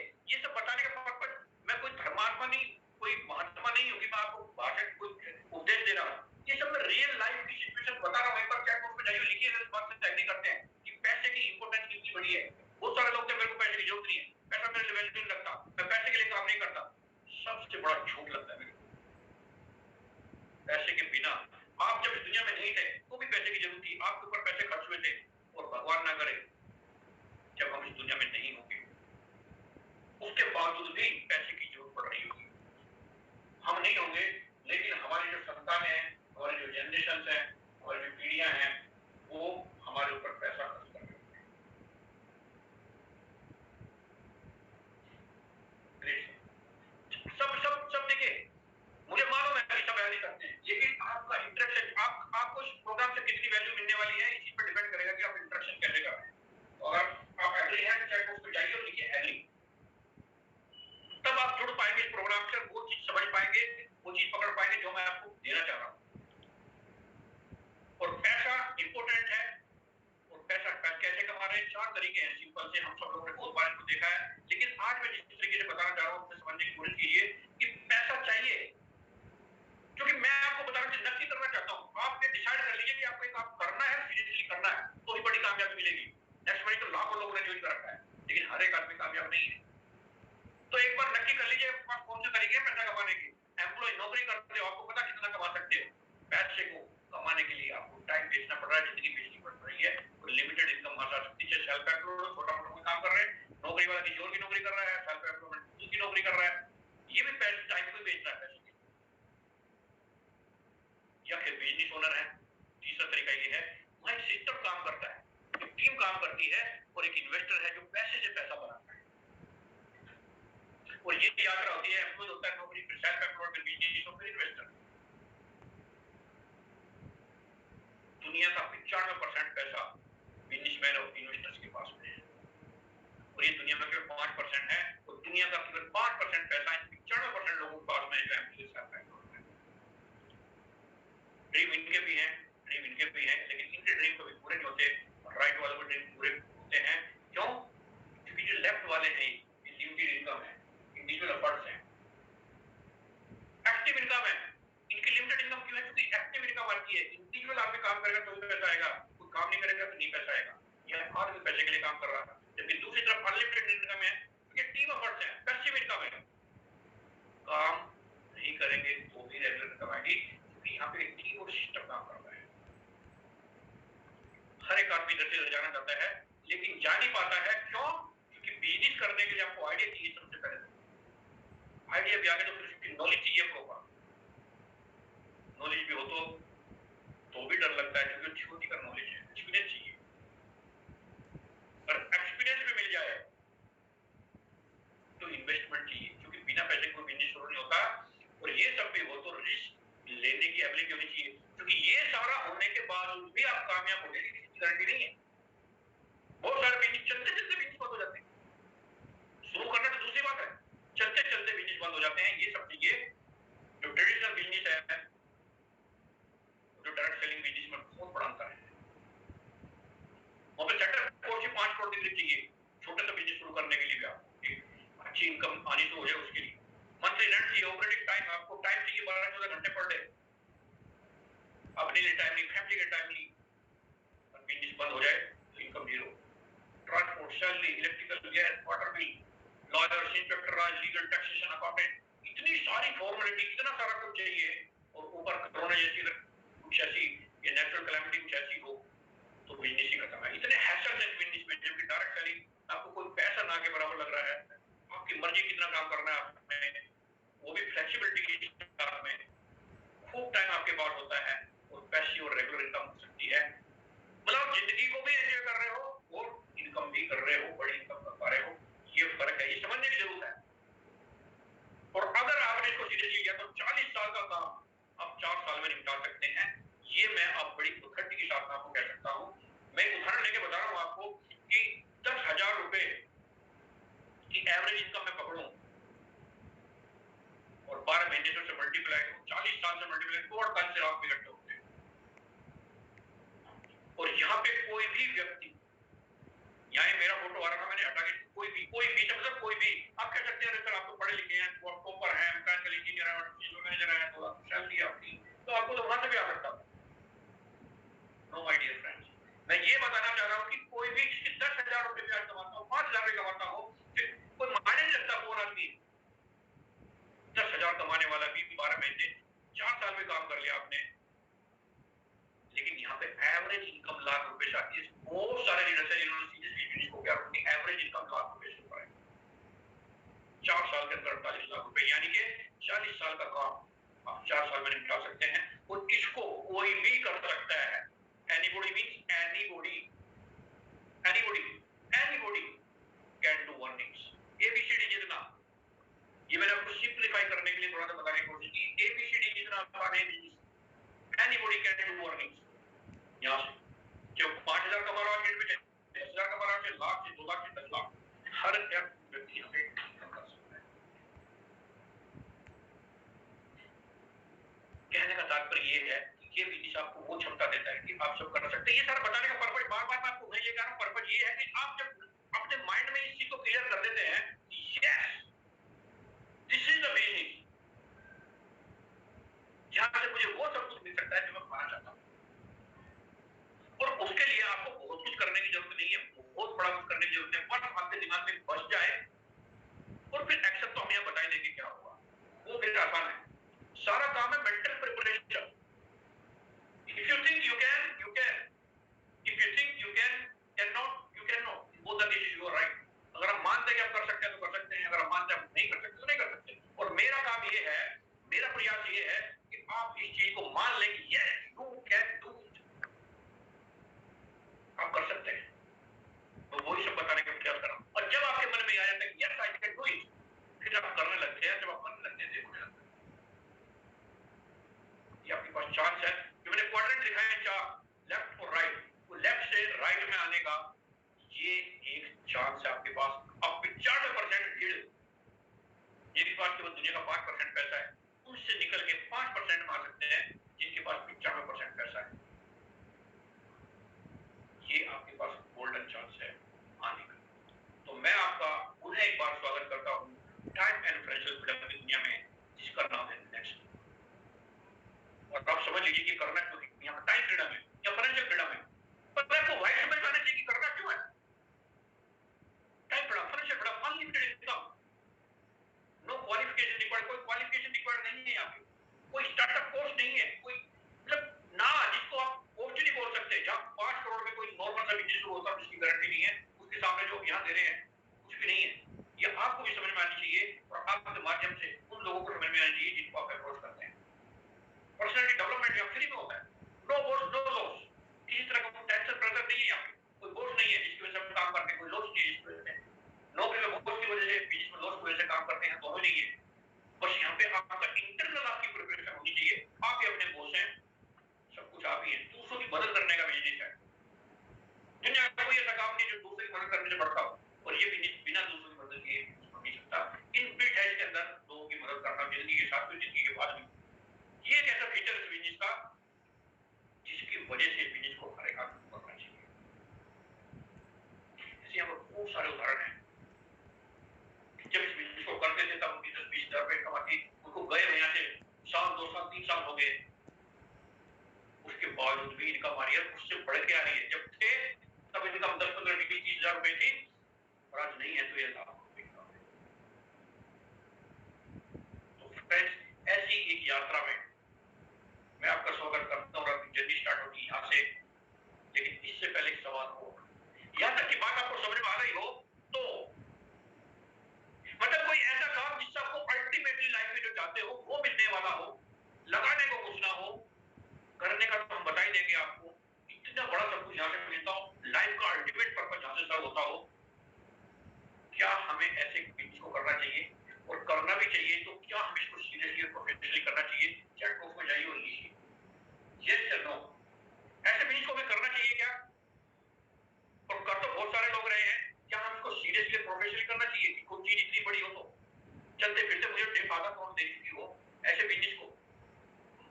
और अक्सर वो चीज समझ पाएंगे, वो चीज पकड़ पाएंगे जो मैं आपको देना चाह रहा हूँ। और पैसा इंपॉर्टेंट है, और पैसा कैसे कमा रहे हैं, 4 तरीके हैं सिंपल से, हम सब लोगों ने बहुत बार इसको देखा है, लेकिन आज मैं जिस तरीके से बताना चाह रहा हूँ उसे समझने की कोशिश कीजिए कि पैसा चाहिए, क्योंकि मैं आपको बताना नक्की करना चाहता हूँ। आपने डिसाइड कर लीजिए कि आपको एक काम करना है, सीरियसली करना है, तो ही बड़ी कामयाबी मिलेगी। नेक्स्ट महीने तो लाखों लोगों ने ज्वाइन कर रखा है, लेकिन हर एक आदमी कामयाब नहीं है। तो एक बार नक्की कर लीजिए आपके पास कौन से तरीके हैं पैसा कमाने के। एम्प्लॉय नौकरी करते हो, आपको पता कितना कमा सकते हो। पैसे को कमाने के लिए आपको टाइम बेचना पड़ रहा है, जिंदगी बेचनी पड़ रही है, और लिमिटेड इनकम आ सकती है। सेल्फ एम्प्लॉयड छोटा मोटा कोई काम कर रहे हैं, नौकरी वाला किसी और की नौकरी कर रहा है, सेल्फ एम्प्लॉयमेंट की नौकरी कर रहा है, ये भी पैसे टाइम को बेच रहा है पैसे। या फिर बिजनेस ओनर है, तीसरा तरीका ये है, वहां एक सिस्टम काम करता है, एक टीम काम करती है, और एक इन्वेस्टर है जो पैसे से पैसा बनाता है। और ये यात्रा होती है, एम्प्लॉय होता है नौकरी, फिर सेल्फ एम्प्लॉयड, फिर बिजनेस और फिर इन्वेस्टर। दुनिया का 95% पैसा बिजनेसमैन और इन्वेस्टर्स के पास में है, और ये दुनिया में केवल 5% है, और दुनिया का केवल 5% पैसा 95% लोगों के पास में है जो एम्प्लॉय सेल्फ एम्प्लॉयड है। ड्रीम इनके भी हैं, ड्रीम इनके भी हैं, लेकिन इनके ड्रीम कभी पूरे नहीं होते, और राइट वालों के ड्रीम पूरे होते हैं। क्यों? क्योंकि जो लेफ्ट वाले हैं ये लिमिटेड इनकम है, इंडिविजुअल एफर्ट्स हैं, एक्टिव इनकम है। इनकी लिमिटेड इनकम क्यों है? क्योंकि एक्टिव इनकम आती है। इंडिविजुअल आदमी काम करेगा तो ही पैसा आएगा, कोई काम नहीं करेगा तो नहीं पैसा आएगा। यह आदमी पैसे के लिए काम कर रहा है, जबकि दूसरी तरफ अनलिमिटेड इनकम है, ये टीम एफर्ट्स है, पैसिव इनकम है। काम नहीं करेंगे तो भी रेगुलर इनकम आएगी, क्योंकि यहाँ पे एक टीम और सिस्टम काम कर रहा है। हर एक आदमी इधर से उधर जाना चाहता है, लेकिन जा नहीं पाता है। क्यों? क्योंकि बिजनेस करने के लिए आपको आइडिया चाहिए सबसे पहले। आइडिया भी आगे तो फिर उसकी नॉलेज चाहिए प्रॉपर। नॉलेज भी हो तो भी डर लगता है, क्योंकि छोटी का नॉलेज है, एक्सपीरियंस चाहिए। और एक्सपीरियंस भी मिल जाए तो इन्वेस्टमेंट चाहिए, क्योंकि बिना पैसे कोई बिजनेस शुरू नहीं होता। और ये सब भी हो तो रिस्क लेने की एबिलिटी होनी चाहिए, क्योंकि ये सारा होने के बावजूद भी आप कामयाब होने की गारंटी नहीं है। बहुत सारे बिजनेस चलते चलते बिजनेस बंद हो जाते हैं, शुरू करना तो दूसरी बात है, चलते चलते बिजनेस बंद हो जाते हैं। ये सब चीजें जो ट्रेडिशनल बिजनेस है, जो डायरेक्ट सेलिंग बिजनेस में बहुत बड़ा अंतर है। वहां पे सेटअप कॉस्ट 5 करोड़ की चाहिए छोटे सा बिजनेस शुरू करने के लिए भी, आपको एक अच्छी इनकम आनी शुरू हो जाए उसके लिए। मंथली रेंट चाहिए, ऑपरेटिंग टाइम, आपको टाइम चाहिए 12-14 घंटे पर डे, अपने लिए टाइम नहीं, फैमिली के टाइम नहीं। बिजनेस बंद हो जाए तो income zero. Transport, salary, electrical, gas, water bill, lawyers, inspector, legal, taxation, accountant, इतनी सारी फॉर्मेलिटी, इतना सारा कुछ चाहिए। और ऊपर कोरोना जैसी कुछ ऐसी या नेचुरल कैलेमिटी कुछ ऐसी हो तो बिजनेस ही खत्म है। इतने हैसल है बिजनेस में, जबकि डायरेक्ट सेलिंग आपको कोई पैसा ना के बराबर लग रहा है, आपकी मर्जी कितना काम करना है आपने, वो भी फ्लेक्सिबिलिटी के साथ में, खूब टाइम आपके पास होता है, और पैसे और रेगुलर इनकम हो सकती है। मतलब जिंदगी को भी एंजॉय कर रहे हो और इनकम भी कर रहे हो, बड़ी इनकम कर पा रहे हो। ये फर्क है, ये समझने की जरूरत है। और अगर आपने इसको सीरियसली लिया तो 40 साल का काम आप 4 साल में निपटा सकते हैं। ये मैं आप बड़ी अथॉरिटी के साथ आपको कह सकता हूँ। मैं उदाहरण लेके बता रहा हूँ आपको कि 10,000 रुपए की एवरेज इनकम में पकड़ूं और 12 महीने से मल्टीप्लाई करूं, 40 साल से मल्टीप्लाई करूं, और कल से आप इकट्ठे होते हैं। और यहाँ पे कोई भी व्यक्ति, यहाँ मेरा फोटो आ रहा था, मैंने हटा के कोई भी मतलब कोई भी आप कह सकते हैं सर आप तो पढ़े लिखे हैं, तो आप टॉपर हैं, मैकेनिकल इंजीनियर हैं, सीनियर मैनेजर हैं, तो आप सैलरी आपकी, तो आपको तो वहां से भी आ सकता है। नो माय डियर फ्रेंड्स, मैं ये बताना चाह रहा हूँ कि कोई भी 10,000 रुपए भी आज कमाता हो, 5,000 भी कमाता हो, कोई मायने नहीं लगता कौन आदमी। 10,000 कमाने वाला भी 12 महीने 4 साल में काम कर लिया आपने, लेकिन यहाँ पे एवरेज इनकम लाख रुपए से आती है। बहुत सारे लीडर्स हैं जिन्होंने सीरियसली बिजनेस को क्या अपनी एवरेज इनकम लाख रुपए से ऊपर है, 4 साल के अंदर 48 लाख रुपए, यानी कि 40 साल का काम आप 4 साल में निपटा सकते हैं। और इसको कोई भी कर सकता है। Anybody means anybody can do earnings. A B C D जितना, ये मैंने आपको सिंपलीफाई करने के लिए थोड़ा सा बताने की कोशिश की। एबीसीडी जितना आसान है business, anybody can do earnings. यहाँ से जो 5,000 कमा रहा है, 10,000 कमा रहा है, लाख से 2 लाख से 10 लाख, हर व्यक्ति यहाँ पे कर सकता है। ये है कि ये बिजनेस आपको वो क्षमता देता है कि आप सब कर सकते हैं। ये सारा बताने का पर्पस बार बार मैं आपको नहीं लेकर आ रहा हूं, पर्पस ये है कि आप जब अपने माइंड में इस चीज को क्लियर कर देते हैं, yes this is the business, जहां से मुझे वो सब कुछ मिल सकता है जो मैं पाना चाहता हूं। और उसके लिए आपको बहुत कुछ करने की जरूरत नहीं है, बहुत बड़ा कुछ करने की जरूरत है, बस आपके दिमाग में बस जाए और फिर एक्शन तो हम यहाँ बताई देंगे क्या होगा, वो फिर आसान है। सारा काम है mental preparation. If you think you can, you can. If you think you can not, you can not. Both the cases you are right. अगर हम मानते हैं कि आप कर सकते हैं तो कर सकते हैं, अगर हम मानते हैं आप नहीं कर सकते तो नहीं कर सकते। और मेरा काम ये है, मेरा प्रयास ये है कि आप इस चीज को मान लें कि yes you can do it, आप कर सकते हैं। तो वही सब बताने का प्रयास कर रहा हूं। और जब आपके मन में आ जाता है कि yes I can do it, फिर आप करने लगते हैं। जब आप करने लगते हैं देखो ये आपके पास चांस है। जो मैंने क्वाड्रेंट लिखा है चार, लेफ्ट और राइट, वो लेफ्ट से राइट में आने का ये एक चांस है आपके पास। अब 95% भीड़ जिनके पास केवल दुनिया का 5% पैसा है, उससे निकल के 5% में आ सकते हैं जिनके पास 95% पैसा है। ये आपके पास गोल्डन चांस है आने का। तो मैं आपका पुनः एक बार स्वागत करता हूँ टाइम एंड फाइनेंशियल फ्रीडम की दुनिया में, जिसका नाम है नेक्स्ट। और आप समझ लीजिए कि करना क्यों है, यहाँ पर टाइम फ्रीडम है या फाइनेंशियल फ्रीडम है, पर आपको वाइड समझ में आना चाहिए कि करना क्यों है। Time freedom, financial freedom, unlimited income, no qualification required, कोई क्वालिफिकेशन रिक्वायर्ड नहीं है यहाँ पे, कोई स्टार्टअप कोर्स नहीं है, कोई मतलब ना जिसको आप कोर्स नहीं बोल सकते। जहाँ 5 करोड़ में कोई नॉर्मल सा बिजनेस शुरू होता है जिसकी गारंटी नहीं है, उसके सामने जो यहाँ दे रहे हैं कुछ भी नहीं है। ये आपको भी समझ में आनी चाहिए और आपके माध्यम से उन लोगों को समझ में आनी चाहिए जिनको आप अप्रोच करते हैं। पर्सनैलिटी डेवलपमेंट यहाँ फ्री में होता है, नो बोर्ड नो लॉस, किसी तरह का टेंशन प्रेशर नहीं है यहाँ पे, कोई बोर्ड नहीं है जिसकी वजह से हम काम करते हैं, कोई लॉस नहीं है जिसकी वजह से, नौकरी में बोर्ड की वजह से, बिजनेस में लॉस की वजह से काम करते हैं, दोनों नहीं है। बस यहाँ पे आपका इंटरनल आपकी प्रिपरेशन होनी चाहिए। आप ही अपने बॉस हैं, सब कुछ आप ही हैं, दूसरों की मदद करने का बिजनेस है। दुनिया का कोई ऐसा काम नहीं जो दूसरे की मदद करने से बढ़ता हो, और ये बिजनेस बिना दूसरों की मदद के हो नहीं सकता। इनबिल्ट है इसके अंदर लोगों की मदद करना, जिंदगी के साथ भी जिंदगी के बाद भी। ये एक ऐसा फीचर है बिजनेस का जिसकी वजह से बिजनेस को हर एक आदमी को करना चाहिए। ऐसे यहाँ पर बहुत सारे उदाहरण हैं। जब इस बिजनेस को करते थे तब उनकी 10-20 हज़ार रुपए कमाती, उनको गए यहाँ से 1 साल 2 साल 3 साल हो गए, उसके बावजूद भी इनकम आ रही है, उससे बढ़ के आ रही है। जब थे तब इनकम 10-15-20-30 हज़ार रुपए थी, और आज नहीं है तो ये लाखों रुपए इनकम है। तो फ्रेंड्स, ऐसी एक यात्रा में मैं आपका स्वागत करता हूँ। आपकी जर्नी स्टार्ट होगी यहाँ से, लेकिन इससे पहले एक सवाल हो, यहाँ तक की बात आपको समझ में आ रही हो तो मतलब कोई ऐसा काम जिससे आपको अल्टीमेटली लाइफ में जो चाहते हो वो मिलने वाला हो, लगाने को कुछ ना हो, करने का तो हम बता ही देंगे आपको। इतना बड़ा सब कुछ यहाँ से मिलता हो, लाइफ का अल्टीमेट पर्पस यहाँ से सर्व होता हो, क्या हमें ऐसे बिजनेस को करना चाहिए? और करना भी चाहिए तो क्या हम इसको सीरियसली प्रोफेशनली करना चाहिए? चैट बॉक्स में जाइए और लिखिए यस या नो, ऐसे बिजनेस को हमें करना चाहिए क्या? और कर तो बहुत सारे लोग रहे हैं, क्या हम इसको सीरियसली प्रोफेशनली करना चाहिए? कि कोई चीज इतनी बड़ी हो तो चलते फिरते मुझे आधा करोड़ दे चुकी हो ऐसे बिजनेस को,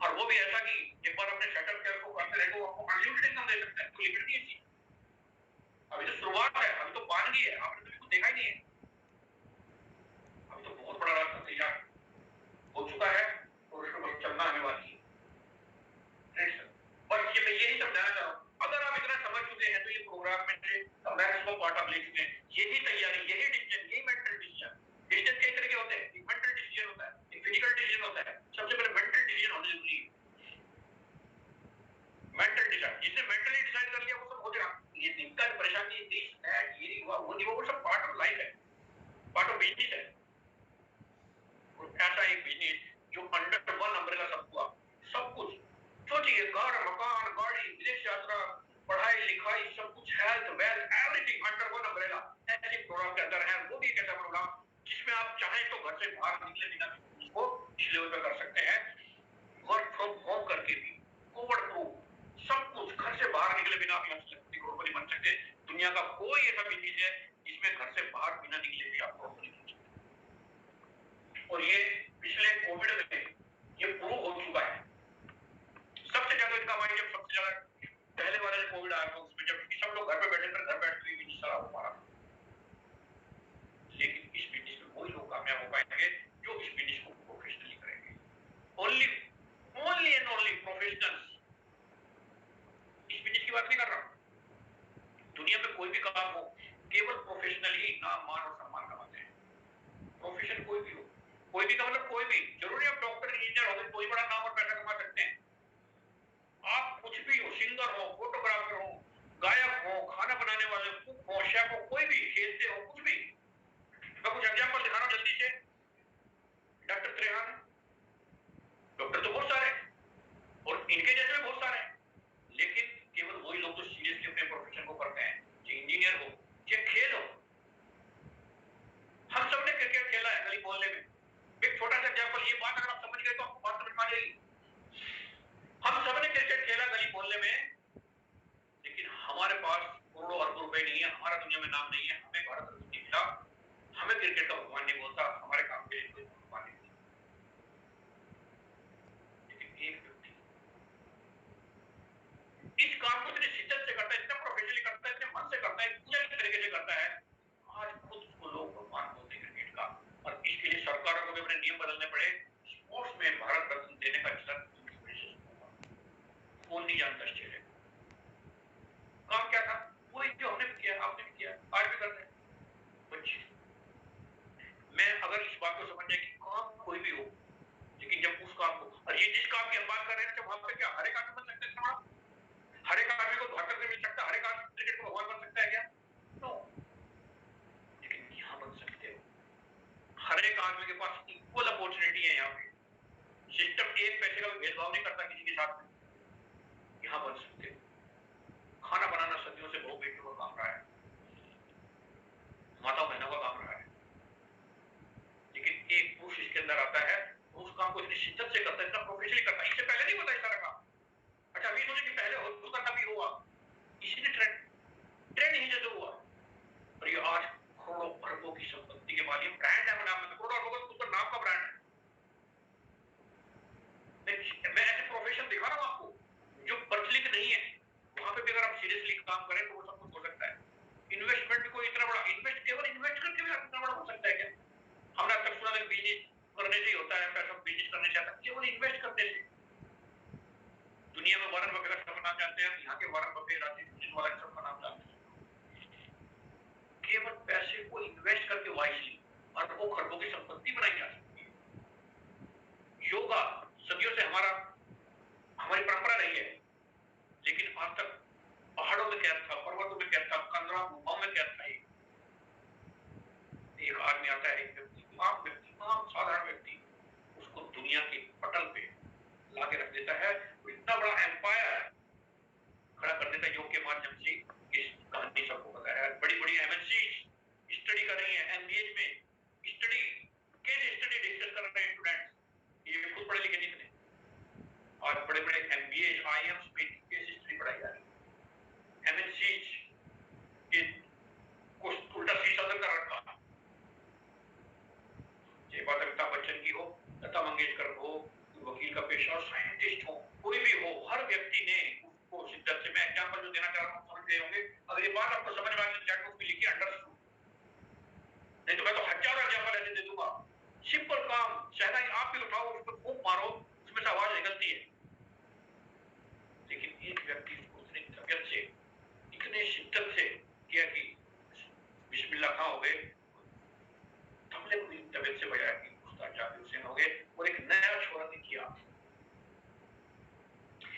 और वो भी ऐसा कि एक बार अपने सेटअप केयर को करते रहे तो आपको अनलिमिटेड इनकम दे सकता है, कोई लिमिट नहीं है। अभी तो शुरुआत है, अभी तो पानगी है, आपने तो इसको देखा ही नहीं है। अभी तो बहुत बड़ा रास्ता तैयार हो चुका है और उसको बस चलना आने वाली है। बस ये मैं यही समझाना चाह रहा हूँ। अगर आप इतना समझ चुके हैं तो ये प्रोग्राम में से मैक्सिमम पार्ट आप ले चुके हैं। यही तैयारी, यही डिसीजन, यही मेंटल डिसीजन। डिसीजन कई तरह के होते हैं, एक मेंटल डिसीजन होता है, एक फिजिकल डिसीजन होता है। सबसे पहले मेंटल डिसीजन होना जरूरी है। मेंटल डिसीजन, जिसने मेंटली डिसाइड कर लिया वो सब हो जाएगा। ये दिक्कत है, परेशानी, ये हुआ वो नहीं, वो सब पार्ट ऑफ लाइफ है, पार्ट ऑफ बिजनेस है। और ऐसा एक बिजनेस जो अंडर वन अम्ब्रेला सब हुआ, सब कुछ सोचिए, घर मकान गाड़ी विदेश यात्रा पढ़ाई लिखाई सब कुछ, health wealth everything under one umbrella ऐसे प्रोग्राम के अंदर है। वो भी एक ऐसा प्रोग्राम जिसमें आप चाहें तो घर से बाहर निकले बिना इसको इस लेवल पर कर सकते हैं, वर्क फ्रॉम होम करके भी, कोविड प्रूफ सब कुछ, घर से बाहर निकले बिना आप यहाँ से करोड़पति बन सकते। दुनिया का कोई ऐसा बिजनेस है जिसमें घर से बाहर बिना निकले भी आप करोड़पति बन सकते। और ये पिछले कोविड में ये प्रूव हो चुका है। चाहे कोई भी हो, कोई भी का मतलब कोई भी, जरूरी आप डॉक्टर इंजीनियर हो, कोई बड़ा नाम और पैसा कमा सकते हैं। आप कुछ भी हो, सिंगर हो, फोटोग्राफर हो, गायक हो, खाना बनाने वाले, कुक हो, शेफ हो, कोई भी, खेलते हो, कुछ भी। मैं कुछ एग्जांपल दिखा रहा हूं जल्दी से। डॉक्टर त्रेहान, डॉक्टर तो बहुत सारे हैं और इनके जैसे भी बहुत सारे हैं, लेकिन केवल वही लोग जो सीरियसली अपने प्रोफेशन को करते हैं, चाहे इंजीनियर हो, चाहे खेल हो। हम सबने क्रिकेट खेला है गली मोहल्ले में। एक छोटा सा एग्जांपल, ये बात अगर आप समझ गए तो आपको बात समझ में आ जाएगी। हम सबने क्रिकेट खेला गली मोहल्ले में, लेकिन हमारे पास करोड़ों अरबों रुपए नहीं है, हमारा दुनिया में नाम नहीं है, हमें भारत रत्न नहीं मिला, हमें क्रिकेट का भगवान नहीं बोलता, हमारे काम के लिए कोई भगवान नहीं। लेकिन एक व्यक्ति इस काम को इतनी शिद्दत से करता है, इतना प्रोफेशनली करता है, इतने मन से करता है, पूजा की तरीके से करता है, आज खुद उसको लोग भगवान बोलते हैं क्रिकेट का। और इसके लिए सरकारों को भी अपने नियम बदलने पड़े। स्पोर्ट्स में भारत रत्न देने का चलन कौन नहीं जानता इस चेहरे को। काम क्या था, वही जो हमने भी किया, आपने भी किया, आज भी करते हैं बच्चे। मैं अगर इस बात को समझ जाए कि काम कोई भी हो, लेकिन जब उस काम को, और ये जिस काम की हम बात कर रहे हैं, जब वहां पे क्या हर एक आदमी बन सकता है इतना बड़ा? हर एक आदमी को भारत रत्न मिल सकता है? हर एक आदमी क्रिकेट को भगवान बन सकता है क्या? नो। लेकिन यहाँ बन सकते हो। हर एक आदमी के पास इक्वल अपॉर्चुनिटी है। यहाँ पे सिस्टम एक पैसे का भेदभाव नहीं करता किसी के साथ में। यहाँ बन सकते हो। खाना बनाना सदियों से बहु बेटियों का काम रहा है, माता बहनों का काम रहा है, लेकिन एक पुरुष इसके अंदर आता है, उस काम को इतनी शिद्दत से करता है, इतना प्रोफेशनली करता है। इससे पहले नहीं होता इस तरह का। अच्छा, अभी सोचे कि पहले हो तो करना भी हुआ, इसीलिए ट्रेंड ही जैसे हुआ। और ये आज करोड़ों अरबों की संपत्ति के मालिक, ब्रांड है नाम में, करोड़ों अरबों का उसका नाम का ब्रांड है। मैं ऐसे प्रोफेशन दिखा रहा हूं आपको जो प्रचलित नहीं है, वहां पे भी अगर आप सीरियसली काम करें तो वो सब कुछ हो सकता है। इन्वेस्टमेंट को इतना बड़ा, इन्वेस्ट केवल इन्वेस्ट करके भी इतना बड़ा हो सकता है क्या? हमने अब तक सुना है बिजनेस करने से ही होता है, पैसा बिजनेस करने से आता है, केवल इन्वेस्ट करने से। दुनिया में वॉरेन बफे का सबका नाम जानते हैं, यहाँ के वॉरेन बफे, राजीव वाला सबका नाम जानते हैं। केवल पैसे को इन्वेस्ट करके वाइजली अरबों खरबों की संपत्ति बनाई जा सकती है। योगा सदियों से हमारी परंपरा रही है, लेकिन आज तक पहाड़ों में कैद था, पर्वतों में कैद था, कंदरा गुफाओं में कैद था। एक आदमी आता है, एक व्यक्ति, आम व्यक्ति, आम साधारण व्यक्ति, उसको दुनिया के पटल पे लाके रख देता है, इतना बड़ा एम्पायर खड़ा कर देता है योग के माध्यम से। इस कहानी सबको पता है। बड़ी बड़ी एमएनसी स्टडी कर रही है, एमबीए में केस स्टडी डिस्कस कर रहे हैं स्टूडेंट्स, ये खुद पढ़े लिखे नहीं थे। और बड़े बड़े एमबीए आईएम्स में केस हिस्ट्री पढ़ाई जा रही है। एमएनसी के कुछ उल्टा सीधा कर रखा। ये बात अमिताभ बच्चन की हो, लता मंगेशकर हो, वकील का पेशा, साइंटिस्ट हो, कोई भी हो, हर व्यक्ति ने उसको शिद्दत से, मैं एग्जांपल जो देना चाह रहा हूं समझ गए होंगे। अगर ये बात आपको समझ में आ जाए चैट बॉक्स में लिखिए अंडरस्टूड, नहीं तो मैं तो हजारों एग्जांपल ऐसे दे दूंगा। सिंपल काम, शहनाई आप भी उठाओ, उस पर फूंक मारो, उसमें से आवाज निकलती है। लेकिन एक व्यक्ति उसने तबियत से, इतने शिद्दत से किया कि बिस्मिल्लाह खां हो गए, हमने पूरी तबियत से बजाया कि उस्ताद जाकिर हुसैन हो गए, और एक नया छोरा ने किया।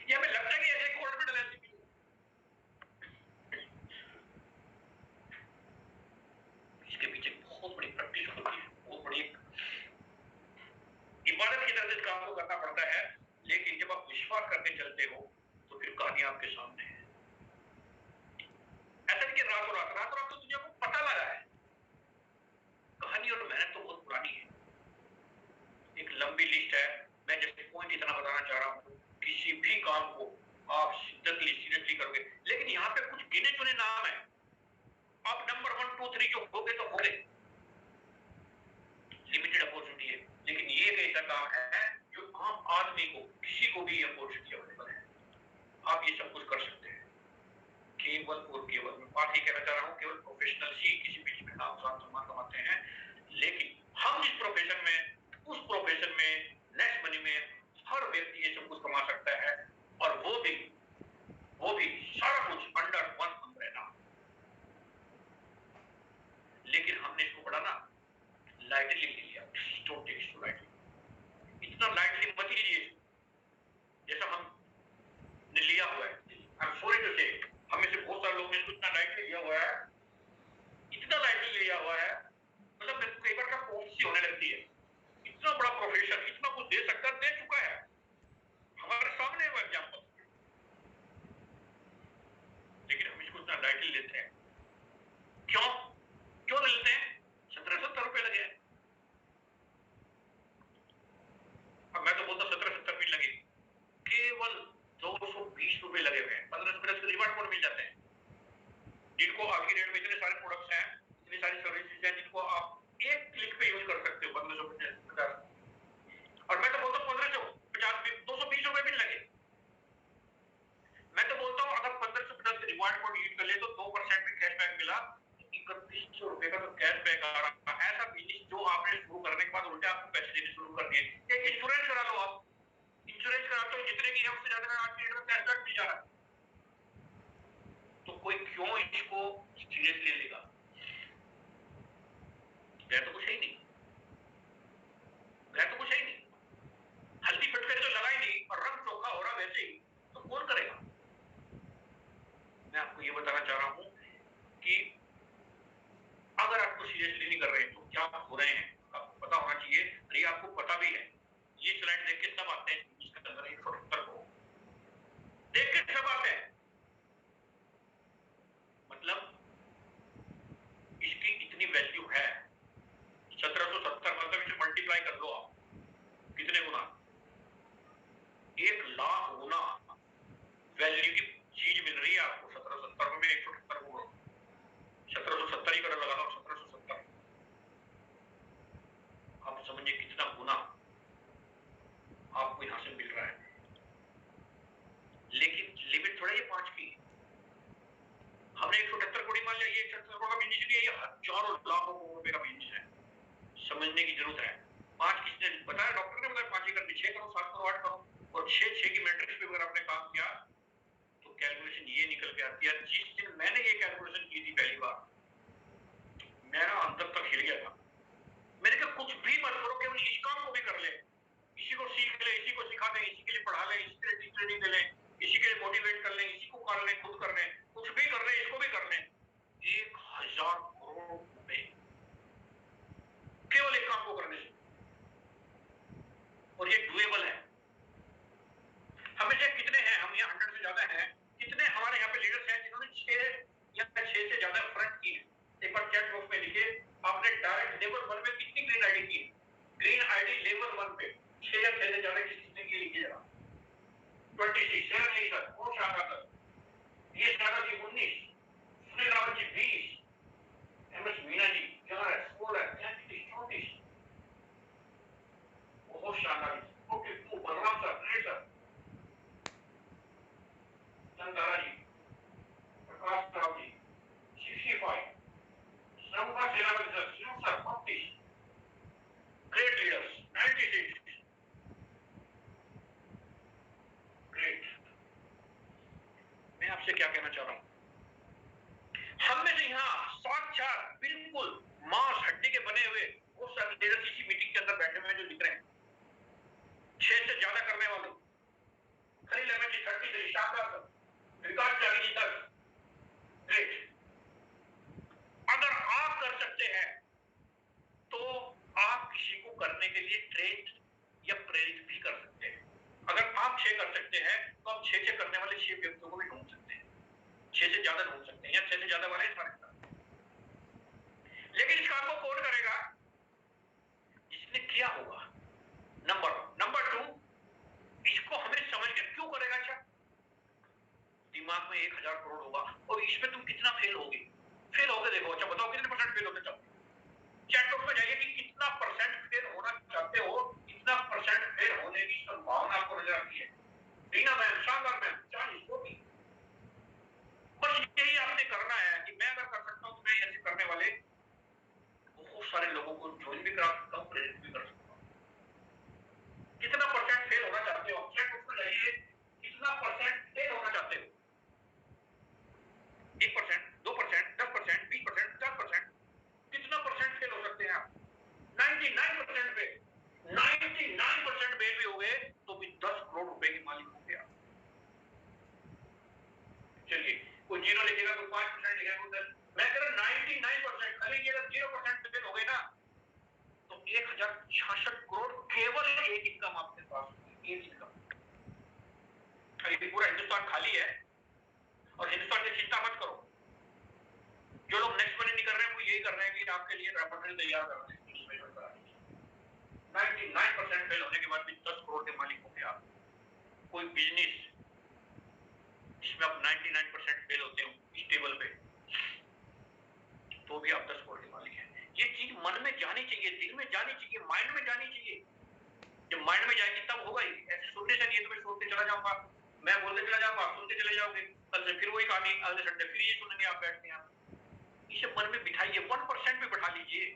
ये हमें लगता है कि ऐसे कॉन्फिडेंस ऐसी भी इसके पीछे बहुत बड़ी प्रैक्टिस होती है, बहुत बड़ी इबादत की तरह से काम को करना पड़ता है। लेकिन जब आप विश्वास करके चलते हो तो फिर कहानी आपके सामने है। ऐसा नहीं कि रातों रात तो दुनिया को पता लगा है। कहानी और मेहनत तो बहुत पुरानी है, एक लंबी लिस्ट है। मैं जैसे पॉइंट इतना बताना चाह रहा हूँ, किसी भी काम को आप शिद्दतली सीरियसली करोगे, लेकिन यहाँ पे कुछ गिने चुने नाम है। आप नंबर 1, 2, 3 जो हो गए तो हो गए, लिमिटेड अपॉर्चुनिटी है। लेकिन ये एक ऐसा काम है जो आम आदमी को, किसी को भी अपॉर्चुनिटी अवेलेबल है। आप ये सब कुछ कर सकते हैं। केवल और केवल, मैं बात ये कहना चाह रहा हूँ, केवल प्रोफेशनल ही किसी बीच में नाम सम्मान कमाते हैं, लेकिन हम जिस प्रोफेशन में, उस प्रोफेशन में, नेक्स्ट मनी में हर व्यक्ति ये सब कुछ कमा सकता है, और वो भी सारा कुछ अंडर वन अम्ब्रेला। लेकिन हमने इसको बड़ा ना लाइटली ले लिया। इतना लाइटली मत लीजिए जैसा हमने लिया हुआ है। आई एम सॉरी टू से, हम में से बहुत सारे लोग ने इसको इतना लाइटली लिया हुआ है, इतना लाइटली लिया हुआ है, मतलब मेरे को कई बार का कौन सी होने लगती है। इतना बड़ा प्रोफेशन इतना कुछ दे सकता है, दे चुका है, हमारे सामने है वो एग्जाम्पल, लेकिन हम इसको इतना लाइटली लेते हैं। क्यों क्यों लेते हैं? 17-70 रुपए लगे हैं। अब मैं तो बोलता 17-70 भी लगे, केवल 220 रुपए लगे हुए हैं। 15 के रिवार्ड कोड मिल जाते हैं, जिनको आज की डेट में इतने सारे प्रोडक्ट्स हैं, इतनी सारी सर्विसेज हैं, जिनको आप एक क्लिक पे यूज कर सकते हो। 1550, और मैं तो बोलता हूँ 1550, 220 रुपए भी लगे। मैं तो बोलता हूँ अगर 1550 के रिवार्ड कोड यूज कर ले तो 2% में कैशबैक मिला, 3100 रुपए का तो कैशबैक आ रहा है। ऐसा बिजनेस जो आपने शुरू करने के बाद उल्टे आपको पैसे देने शुरू कर दिए। एक इंश्योरेंस करा लो, आप इंश्योरेंस कराते हो, जितने की है उससे ज्यादा आज की डेट में कैशबैक मिल जा रहा है, तो कोई क्यों इसको सीरियसली लेगा? तो कुछ है ही नहीं, तो कुछ है ही नहीं। हल्दी फटकरी तो लगा ही नहीं और रंग चोखा हो रहा वैसे ही, तो कौन करेगा? मैं आपको ये बताना चाह रहा हूं कि अगर आपको सीरियसली नहीं कर रहे हैं तो क्या हो रहे हैं आपको पता होना चाहिए, और ये आपको पता भी है। ये स्लाइड देख के सब आते हैं इसके अंदर, 178 को देख के सब आते हैं, मतलब इसकी इतनी वैल्यू है। 1770 मतलब इसे मल्टीप्लाई कर लो आप, कितने गुना? 1 लाख गुना वैल्यू की चीज मिल रही है आपको 1770 में। 178 गुना 1770 ही कर लगा लो, 1770, आप समझिए कितना गुना आपको यहां से मिल रहा है। लेकिन लिमिट थोड़ा ये 5 की, हमने 178 कोड़ी मान लिया, ये 178 करोड़ का बिजनेस नहीं है, ये हजारों लाखों करोड़ रुपए का बिजनेस है। समझने की जरूरत है। 5 किसने बताया? डॉक्टर ने बताया 5 ही करनी, 6 करो, 7 करो, 8 करो, और 6 की मैट्रिक्स पे अगर आपने काम किया तो कैलकुलेशन ये निकल के आती है। जिस दिन मैंने ये कैलकुलेशन की थी पहली बार, मेरा अंदर तक हिल गया था। मैंने कहा कुछ भी मत करो, केवल इस काम को भी कर ले, इसी को सीख ले, इसी को सिखा दे, इसी के लिए पढ़ा ले, इसी के लिए ट्रेनिंग दे ले, इसी के लिए मोटिवेट कर ले, इसी को कर ले, खुद कर ले, कुछ भी कर ले, इसको भी कर ले। 1000 करोड़ रुपए केवल एक काम को करने से, और ये डुएबल है। हमें से कितने हैं, हम यहाँ 100 से ज्यादा हैं, कितने हमारे यहाँ पे लीडर्स हैं जिन्होंने 6 या 6 से ज्यादा फ्रंट की है? एक बार चैट बॉक्स में लिखिए, आपने डायरेक्ट लेवल 1 में कितनी ग्रीन आईडी की? ग्रीन आईडी लेवल 1 पे 6 या 6 से ज्यादा किसने की? लिखिए जरा। 26 सर, नहीं सर, कौन सा आता सर? ये शाखा जी 19, सुनील रावत जी 20, एमएस मीना जी 4, 16, 33, 34, बहुत शानदार। ओके, तो Balram sir, great sir, Chandara ji, Prakash Rao ji 65, Shramka Senapati sir, Shiv sir 35, great leaders 96, great. मैं आपसे क्या कहना चाह रहा हूं, हम में से यहाँ साक्षात बिल्कुल मांस हड्डी के बने हुए वो सारे लीडर्स इसी मीटिंग के अंदर बैठे हुए हैं जो दिख रहे हैं, 6 से ज्यादा करने वाले। खलील अहमद जी 33, शानदार सर, विकास त्यागी जी सर, ग्रेट। अगर आप कर सकते हैं तो आप किसी को करने के लिए ट्रेन या प्रेरित भी कर सकते हैं। अगर आप 6 कर सकते हैं तो आप 6 करने वाले 6 व्यक्तियों को भी ढूंढ सकते हैं, 6 से ज्यादा ढूंढ सकते हैं, या 6 से ज्यादा वाले सारे। लेकिन इस काम को कौन करेगा? जिसने किया होगा, नंबर 2, इसको हमें समझ के क्यों करेगा? अच्छा, दिमाग में 1000 करोड़ होगा और इसमें तुम कितना फेल होगे? फेल होगे, देखो, अच्छा बताओ कितने परसेंट फेल होते चाहते हो? चैट बॉक्स में जाइए कि कितना परसेंट फेल होना चाहते हो, कितना परसेंट फेल होने की संभावना आपको नजर आती है? रीना मैम, शानदार मैम, 40, 40। बस यही आपने करना है कि मैं अगर कर सकता हूं तो मैं ऐसे करने वाले बहुत सारे लोगों को ज्वाइन भी करा सकता हूं, प्रेरित भी कर सकता हूं। 62 करोड़ केवल एक इनकम आपके पास होगी, एक इनकम। ये पूरा हिंदुस्तान खाली है और हिंदुस्तान की चिंता मत करो। जो लोग नेक्स्ट मनी नहीं कर रहे हैं वो यही कर रहे हैं कि आपके लिए रैपरली तैयार कर रहे हैं। 99% फेल होने के बाद भी 10 करोड़ के मालिक हो गए आप। कोई बिजनेस जिसमें आप 99% फेल होते हो इस टेबल पे, तो भी आप 10 करोड़ के मालिक हैं। ये चीज मन में जानी चाहिए, दिल में जानी चाहिए, माइंड में जानी चाहिए। जब माइंड में जाएगी तब होगा ही। ऐसे सुनने से नहीं, तो मैं सोचते चला जाऊंगा, मैं बोलते चला जाऊंगा, आप सुनते चले जाओगे, कल से फिर वही कहानी, अगले संडे फिर ये सुनने आप बैठते हैं। इसे मन में बिठाइए, 1% भी बैठा लीजिए।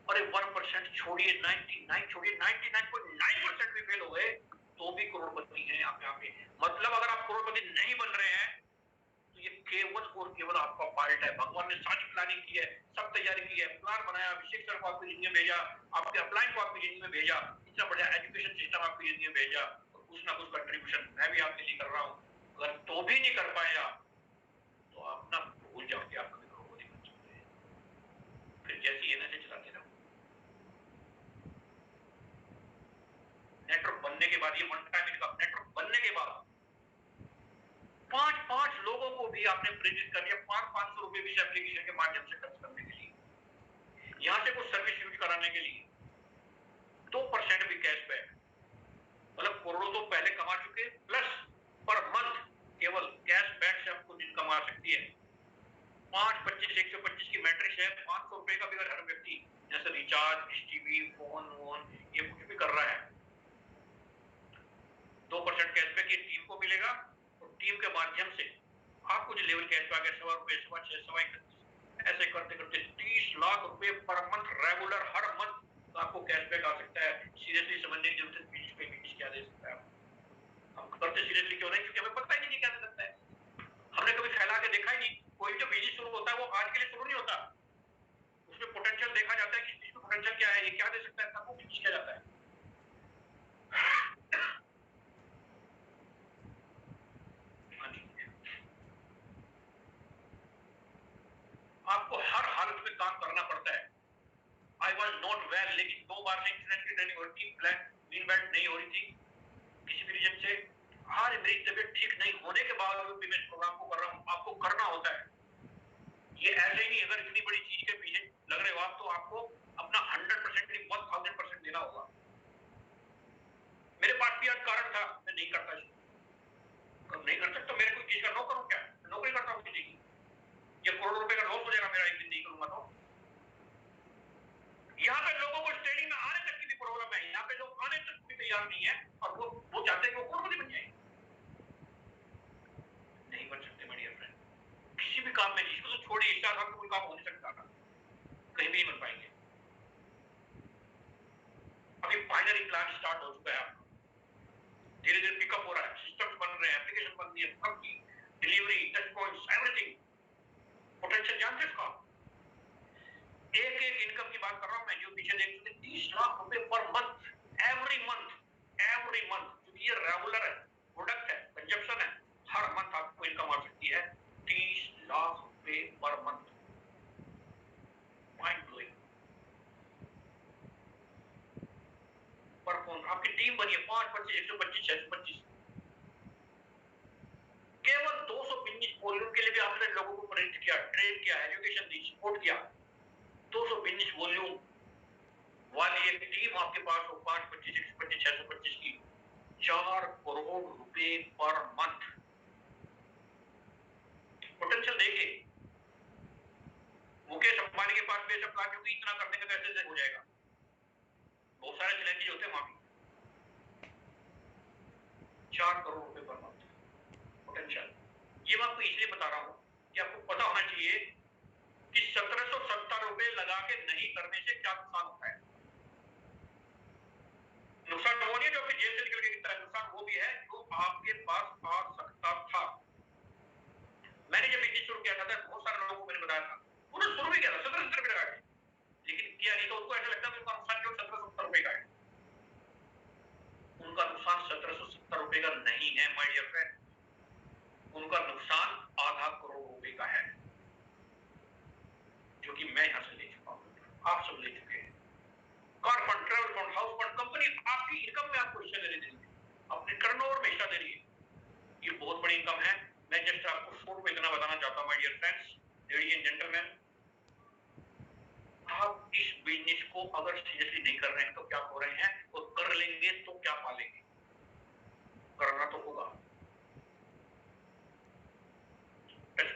और 1% छोड़िए, 99 छोड़िए, 99.9% भी फेल हो गए तो भी करोड़पति हैं आप यहाँ पे। मतलब अगर आप करोड़पति नहीं बन रहे हैं तो ये केवल और केवल आपका पार्ट है। भगवान ने सारी प्लानिंग की है, सब तैयारी की है, प्लान बनाया, अभिषेक सर को आपकी जिंदगी में भेजा, आपके अपलाइन को आपकी जिंदगी में भेजा, इतना बढ़िया एजुकेशन सिस्टम आपकी जिंदगी में भेजा, और कुछ ना कुछ कंट्रीब्यूशन मैं भी आपके लिए कर रहा हूँ। अगर तो भी नहीं कर पाए आप, तो आप ना भूल जाओ कि आप कभी करोड़पति बन सकते हैं। फिर जैसी एनर्जी चलाते रहो। नेटवर्क बनने के बाद, ये वन टाइम इनकम नेटवर्क बनने के बाद 5 लोगों को भी आपने प्रेरित कर दिया 500 रुपए भी एप्लीकेशन के माध्यम से खर्च करने के लिए, यहां से कुछ सर्विस यूज कराने के लिए 2% भी कैशबैक। मतलब करोड़ों तो पहले कमा चुके, प्लस पर मंथ केवल कैशबैक से आपको इनकम आ सकती है। 5, 25, 125 की मैट्रिक्स है। 500 रुपए का भी अगर हर व्यक्ति जैसे रिचार्ज, टीवी, फोन ये कुछ भी कर रहा है, 2% कैशबैक ये टीम को मिलेगा, और टीम के माध्यम से आपको जो लेवल कैशबैक है 100 रुपए, 6 ऐसे करते करते 30 लाख रुपए पर मंथ रेगुलर हर मंथ तो आपको कैशबैक आ सकता है। सीरियसली समझने की जरूरत है, बीच पे बीच क्या दे सकता है। हम करते सीरियसली क्यों नहीं? क्योंकि हमें पता ही नहीं कि क्या दे सकता है। हमने कभी फैला के देखा ही नहीं। कोई जो बिजनेस शुरू होता है वो आज के लिए शुरू नहीं होता, उसमें पोटेंशियल देखा जाता है कि इसमें पोटेंशियल क्या है, ये क्या दे सकता है, तब वो बिजनेस किया जाता है। आपको हर हालत में काम करना पड़ता है। आई वॉज नॉट वेल, लेकिन 2 बार से इंश्योरेंस की ट्रेनिंग हो रही थी, प्लान नहीं हो रही थी किसी भी रीजन से। आज मेरी तबीयत ठीक नहीं होने के बावजूद भी मैं इस प्रोग्राम को कर रहा हूँ। आपको करना होता है, ये ऐसे ही नहीं। अगर इतनी बड़ी चीज के पीछे लग रहे हो आप, तो आपको अपना 100% नहीं 1000% देना होगा। मेरे पास भी आज कारण था, मैं नहीं करता इसको, नहीं कर सकता। मेरे को चीज का नो करूँ क्या? नौकरी करता हूँ किसी की, ये करोड़ रुपए का लॉस हो जाएगा मेरा एक दिन नहीं करूंगा तो। यहाँ पे लोगों को ट्रेनिंग में आने तक की भी प्रॉब्लम है। यहाँ पे लोग आने तक भी तैयार नहीं है, और वो चाहते हैं कि वो करोड़पति बन जाए। नहीं बन सकते मेरे फ्रेंड, किसी भी काम में। जिसको तो छोड़िए, इस तरह का कोई काम हो नहीं सकता, कहीं भी नहीं बन पाएंगे। अभी बाइनरी प्लान स्टार्ट हो चुका है आपका, धीरे धीरे पिकअप हो रहा है, सिस्टम्स बन रहे हैं, एप्लीकेशन बन रही है, सबकी delivery, touch points, everything. Potential जानते इसका। एक इनकम की बात कर रहा हूं मैं, जो पीछे देख सकते 30 लाख रुपए पर मंथ, एवरी मंथ, क्योंकि ये रेगुलर है, प्रोडक्ट है, कंजप्शन है। हर मंथ आपको इनकम आ सकती है 30 लाख रुपए पर मंथ। Mind blowing. पर कौन? आपकी टीम बनी है 5, 25, 125, 625। केवल 200 बिजनेस वॉल्यूम के लिए भी आपने लोगों को प्रेरित किया, ट्रेन किया, एजुकेशन दी, सपोर्ट किया। 200 बिजनेस वॉल्यूम वाली एक टीम आपके पास हो, 5, 25, 125, 625 की, 4 करोड़ रुपए पर मंथ। पोटेंशियल देखिए, मुकेश अंबानी के पास भी ऐसा प्लान, क्योंकि इतना करने के पैसे से हो जाएगा। बहुत सारे चैलेंजेस होते हैं वहां भी। 4 करोड़ रुपए पर मंथ पोटेंशियल। ये मैं आपको इसलिए बता रहा हूं कि आपको पता होना चाहिए कि 1770 रुपए लगा के नहीं करने से क्या नुकसान होता है। नुकसान वो नहीं है जो आपकी जेब से निकल के गिरता है, नुकसान वो भी है जो आपके पास आ सकता था। मैंने जब बिजनेस शुरू किया था, बहुत सारे लोगों को मैंने बताया था, उन्होंने शुरू भी किया था 1770 रुपए लगा के, लेकिन किया नहीं। तो उनको ऐसा लगता है कि उनका नुकसान केवल 1770 रुपए का है। उनका नुकसान 1770 रुपए का नहीं है माय डियर फ्रेंड, उनका नुकसान आधा करोड़ रुपए का है, जो कि मैं यहां से ले चुका हूं, आप सब ले चुके हैं। Car fund, travel fund, house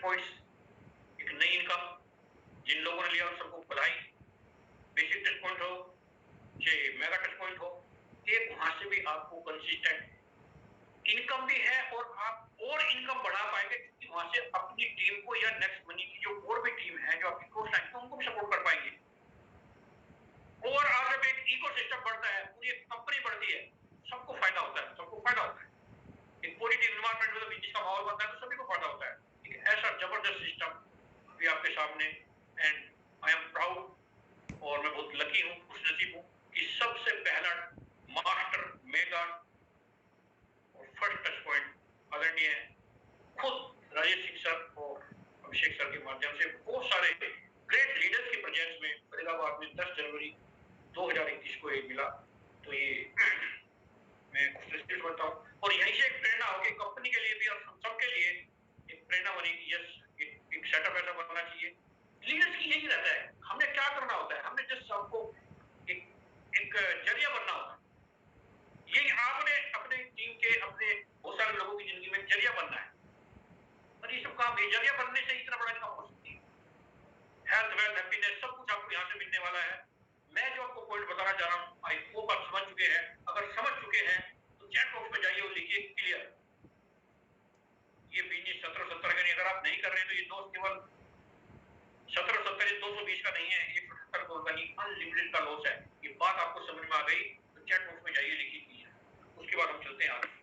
points, एक नई इनकम, जिन लोगों ने लिया उन सबको बधाई। बेसिक टच पॉइंट हो चाहे मेगा टच पॉइंट हो, एक वहां से भी आपको कंसिस्टेंट इनकम भी है और आप और इनकम बढ़ा पाएंगे, क्योंकि वहां से अपनी टीम को या नेक्स्ट मनी की जो और भी टीम है जो आपकी क्रॉस लाइन, तो उनको भी सपोर्ट कर पाएंगे। और आज जब एक इकोसिस्टम बढ़ता है, पूरी एक कंपनी बढ़ती है, सबको फायदा होता है, सबको फायदा होता है। एक पॉजिटिव एनवायरनमेंट में बिजनेस का माहौल बनता है तो सभी को फायदा होता है। एक ऐसा जबरदस्त सिस्टम भी आपके सामने, एंड आई एम प्राउड और मैं बहुत लकी हूँ, खुशनसीब हूँ कि सबसे पहला मास्टर मेगा और फर्स्ट टच पॉइंट आदरणीय खुद राजेश सिंह सर और अभिषेक सर के माध्यम से बहुत सारे ग्रेट लीडर्स की प्रेजेंस में फरीदाबाद में 10 जनवरी 2021 को ये मिला। तो ये मैं खुशनसीब समझता हूँ और यहीं से एक प्रेरणा होगी कंपनी के लिए भी और सबके लिए एक प्रेरणा बनेगी। यस, एक सेटअप ऐसा बनना चाहिए। लीडर्स की यही रहता है, हमने क्या करना होता है, हमने जस्ट सबको एक जरिया बनना होता है। यही आपने अपने टीम के अपने बहुत सारे लोगों की जिंदगी में जरिया बनना है। और ये सब काम, ये जरिया बनने से इतना बड़ा काम हो सकती है। हेल्थ, वेल्थ, हैप्पीनेस सब कुछ आपको यहाँ से मिलने वाला है। मैं जो आपको पॉइंट बताना चाह रहा हूँ, आई होप आप समझ चुके हैं। अगर समझ चुके हैं तो चैट बॉक्स में जाइए और लिखिए क्लियर। ये बिजनेस 1770 का नहीं, अगर आप नहीं कर रहे हैं तो ये दोस्त केवल 1770 220 का नहीं है, 170 करोड़ का नहीं, अनलिमिटेड का लॉस है। ये बात आपको समझ में आ गई तो चैट बॉक्स में जाइए, लिखिए क्लियर। उसके बाद हम चलते हैं आगे।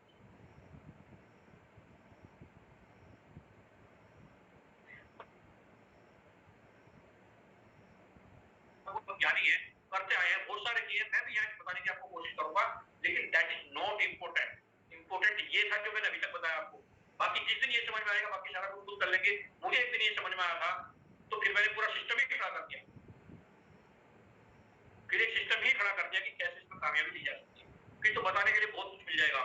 ज्ञानी है, करते आए हैं, बहुत सारे किए, मैं भी यहाँ बताने की आपको कोशिश करूंगा, लेकिन that is not important. Important ये था जो मैंने अभी तक बताया आपको। बाकी जिस दिन ये समझ में आएगा बाकी सारा कुछ खुद कर लेंगे। मुझे एक दिन ये समझ में आया था तो फिर मैंने पूरा सिस्टम ही खड़ा कर दिया, फिर एक सिस्टम ही खड़ा कर दिया कि कैसे इसमें कामयाबी दी जा सकती है। फिर तो बताने के लिए बहुत कुछ मिल जाएगा।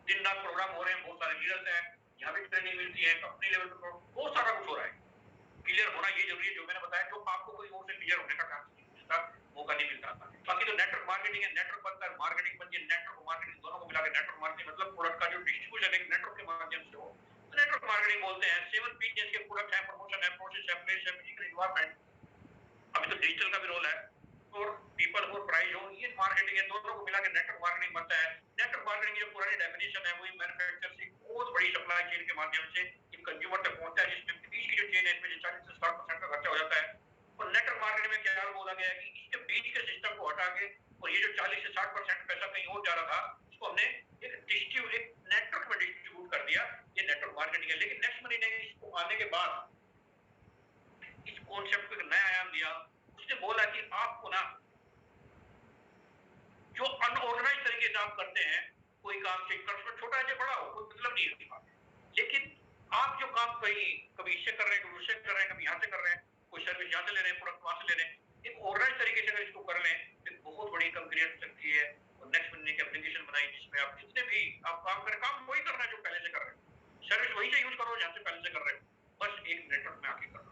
दिन रात प्रोग्राम हो रहे हैं, बहुत सारे लीडर्स हैं, यहाँ भी ट्रेनिंग मिलती है, कंपनी लेवल पर बहुत सारा कुछ हो रहा है। क्लियर होना ये जरूरी है, जो मैंने बताया, जो आपको कोई और से क्लियर होने का चांस नहीं मिलता, मौका नहीं मिलता। बाकी तो नेटवर्क मार्केटिंग है, नेटवर्क बनता है, मार्केटिंग बनती है, नेटवर्क और मार्केटिंग दोनों को मिला के नेटवर्क मार्केटिंग मतलब प्रोडक्ट का जो डिस्ट्रीब्यूशन है नेटवर्क के माध्यम से हो, तो नेटवर्क मार्केटिंग बोलते हैं। 7 P जिसके प्रोडक्ट है, प्रमोशन है, प्रोसेस है, प्लेस है, फिजिकल एनवायरनमेंट, अभी तो डिजिटल का भी रोल है, और पीपल हो, प्राइस हो, ये मार्केटिंग है, दोनों को मिला के नेटवर्क मार्केटिंग बनता है। नेटवर्क मार्केटिंग की जो पुरानी डेफिनेशन है वही मैन्युफैक्चर से बहुत बड़ी सप्लाई चेन के माध्यम से कंज्यूमर तक पहुंचता है, जिसमें बीच की जो चेन है इसमें 40 से 60% का खर्चा हो जाता है। और नेटवर्क मार्केटिंग में क्या बोला गया है कि इसके बीच के सिस्टम को हटा के, और ये जो 40 से 60% पैसा कहीं और जा रहा था, इसको हमने एक नेटवर्क में डिस्ट्रीब्यूट कर दिया। ये नेटवर्क मार्केटिंग है। लेकिन नेक्स्ट मनी ने इसको आने के बाद इस कॉन्सेप्ट को एक नया आयाम दिया। उसने बोला कि आपको ना जो अनऑर्गेनाइज तरीके से आप करते हैं, कोई काम से कर, छोटा है बड़ा हो, कोई मतलब नहीं है, लेकिन आप जो काम कभी इससे कर रहे हैं, कभी उससे कर रहे हैं, कभी यहाँ से कर रहे हैं, कोई सर्विस यहाँ से ले रहे हैं, प्रोडक्ट वहां से ले रहे हैं, एक ऑर्गेनाइज तरीके से अगर इसको कर लें तो बहुत बड़ी इनकम क्रिएट हो सकती है। और नेक्स्ट महीने की एप्लीकेशन बनाई जिसमें आप जितने भी आप काम करें, काम वही करना है जो पहले से कर रहे हैं, सर्विस वही से यूज करो जहाँ से पहले से कर रहे हो, बस एक नेटवर्क में आके करो।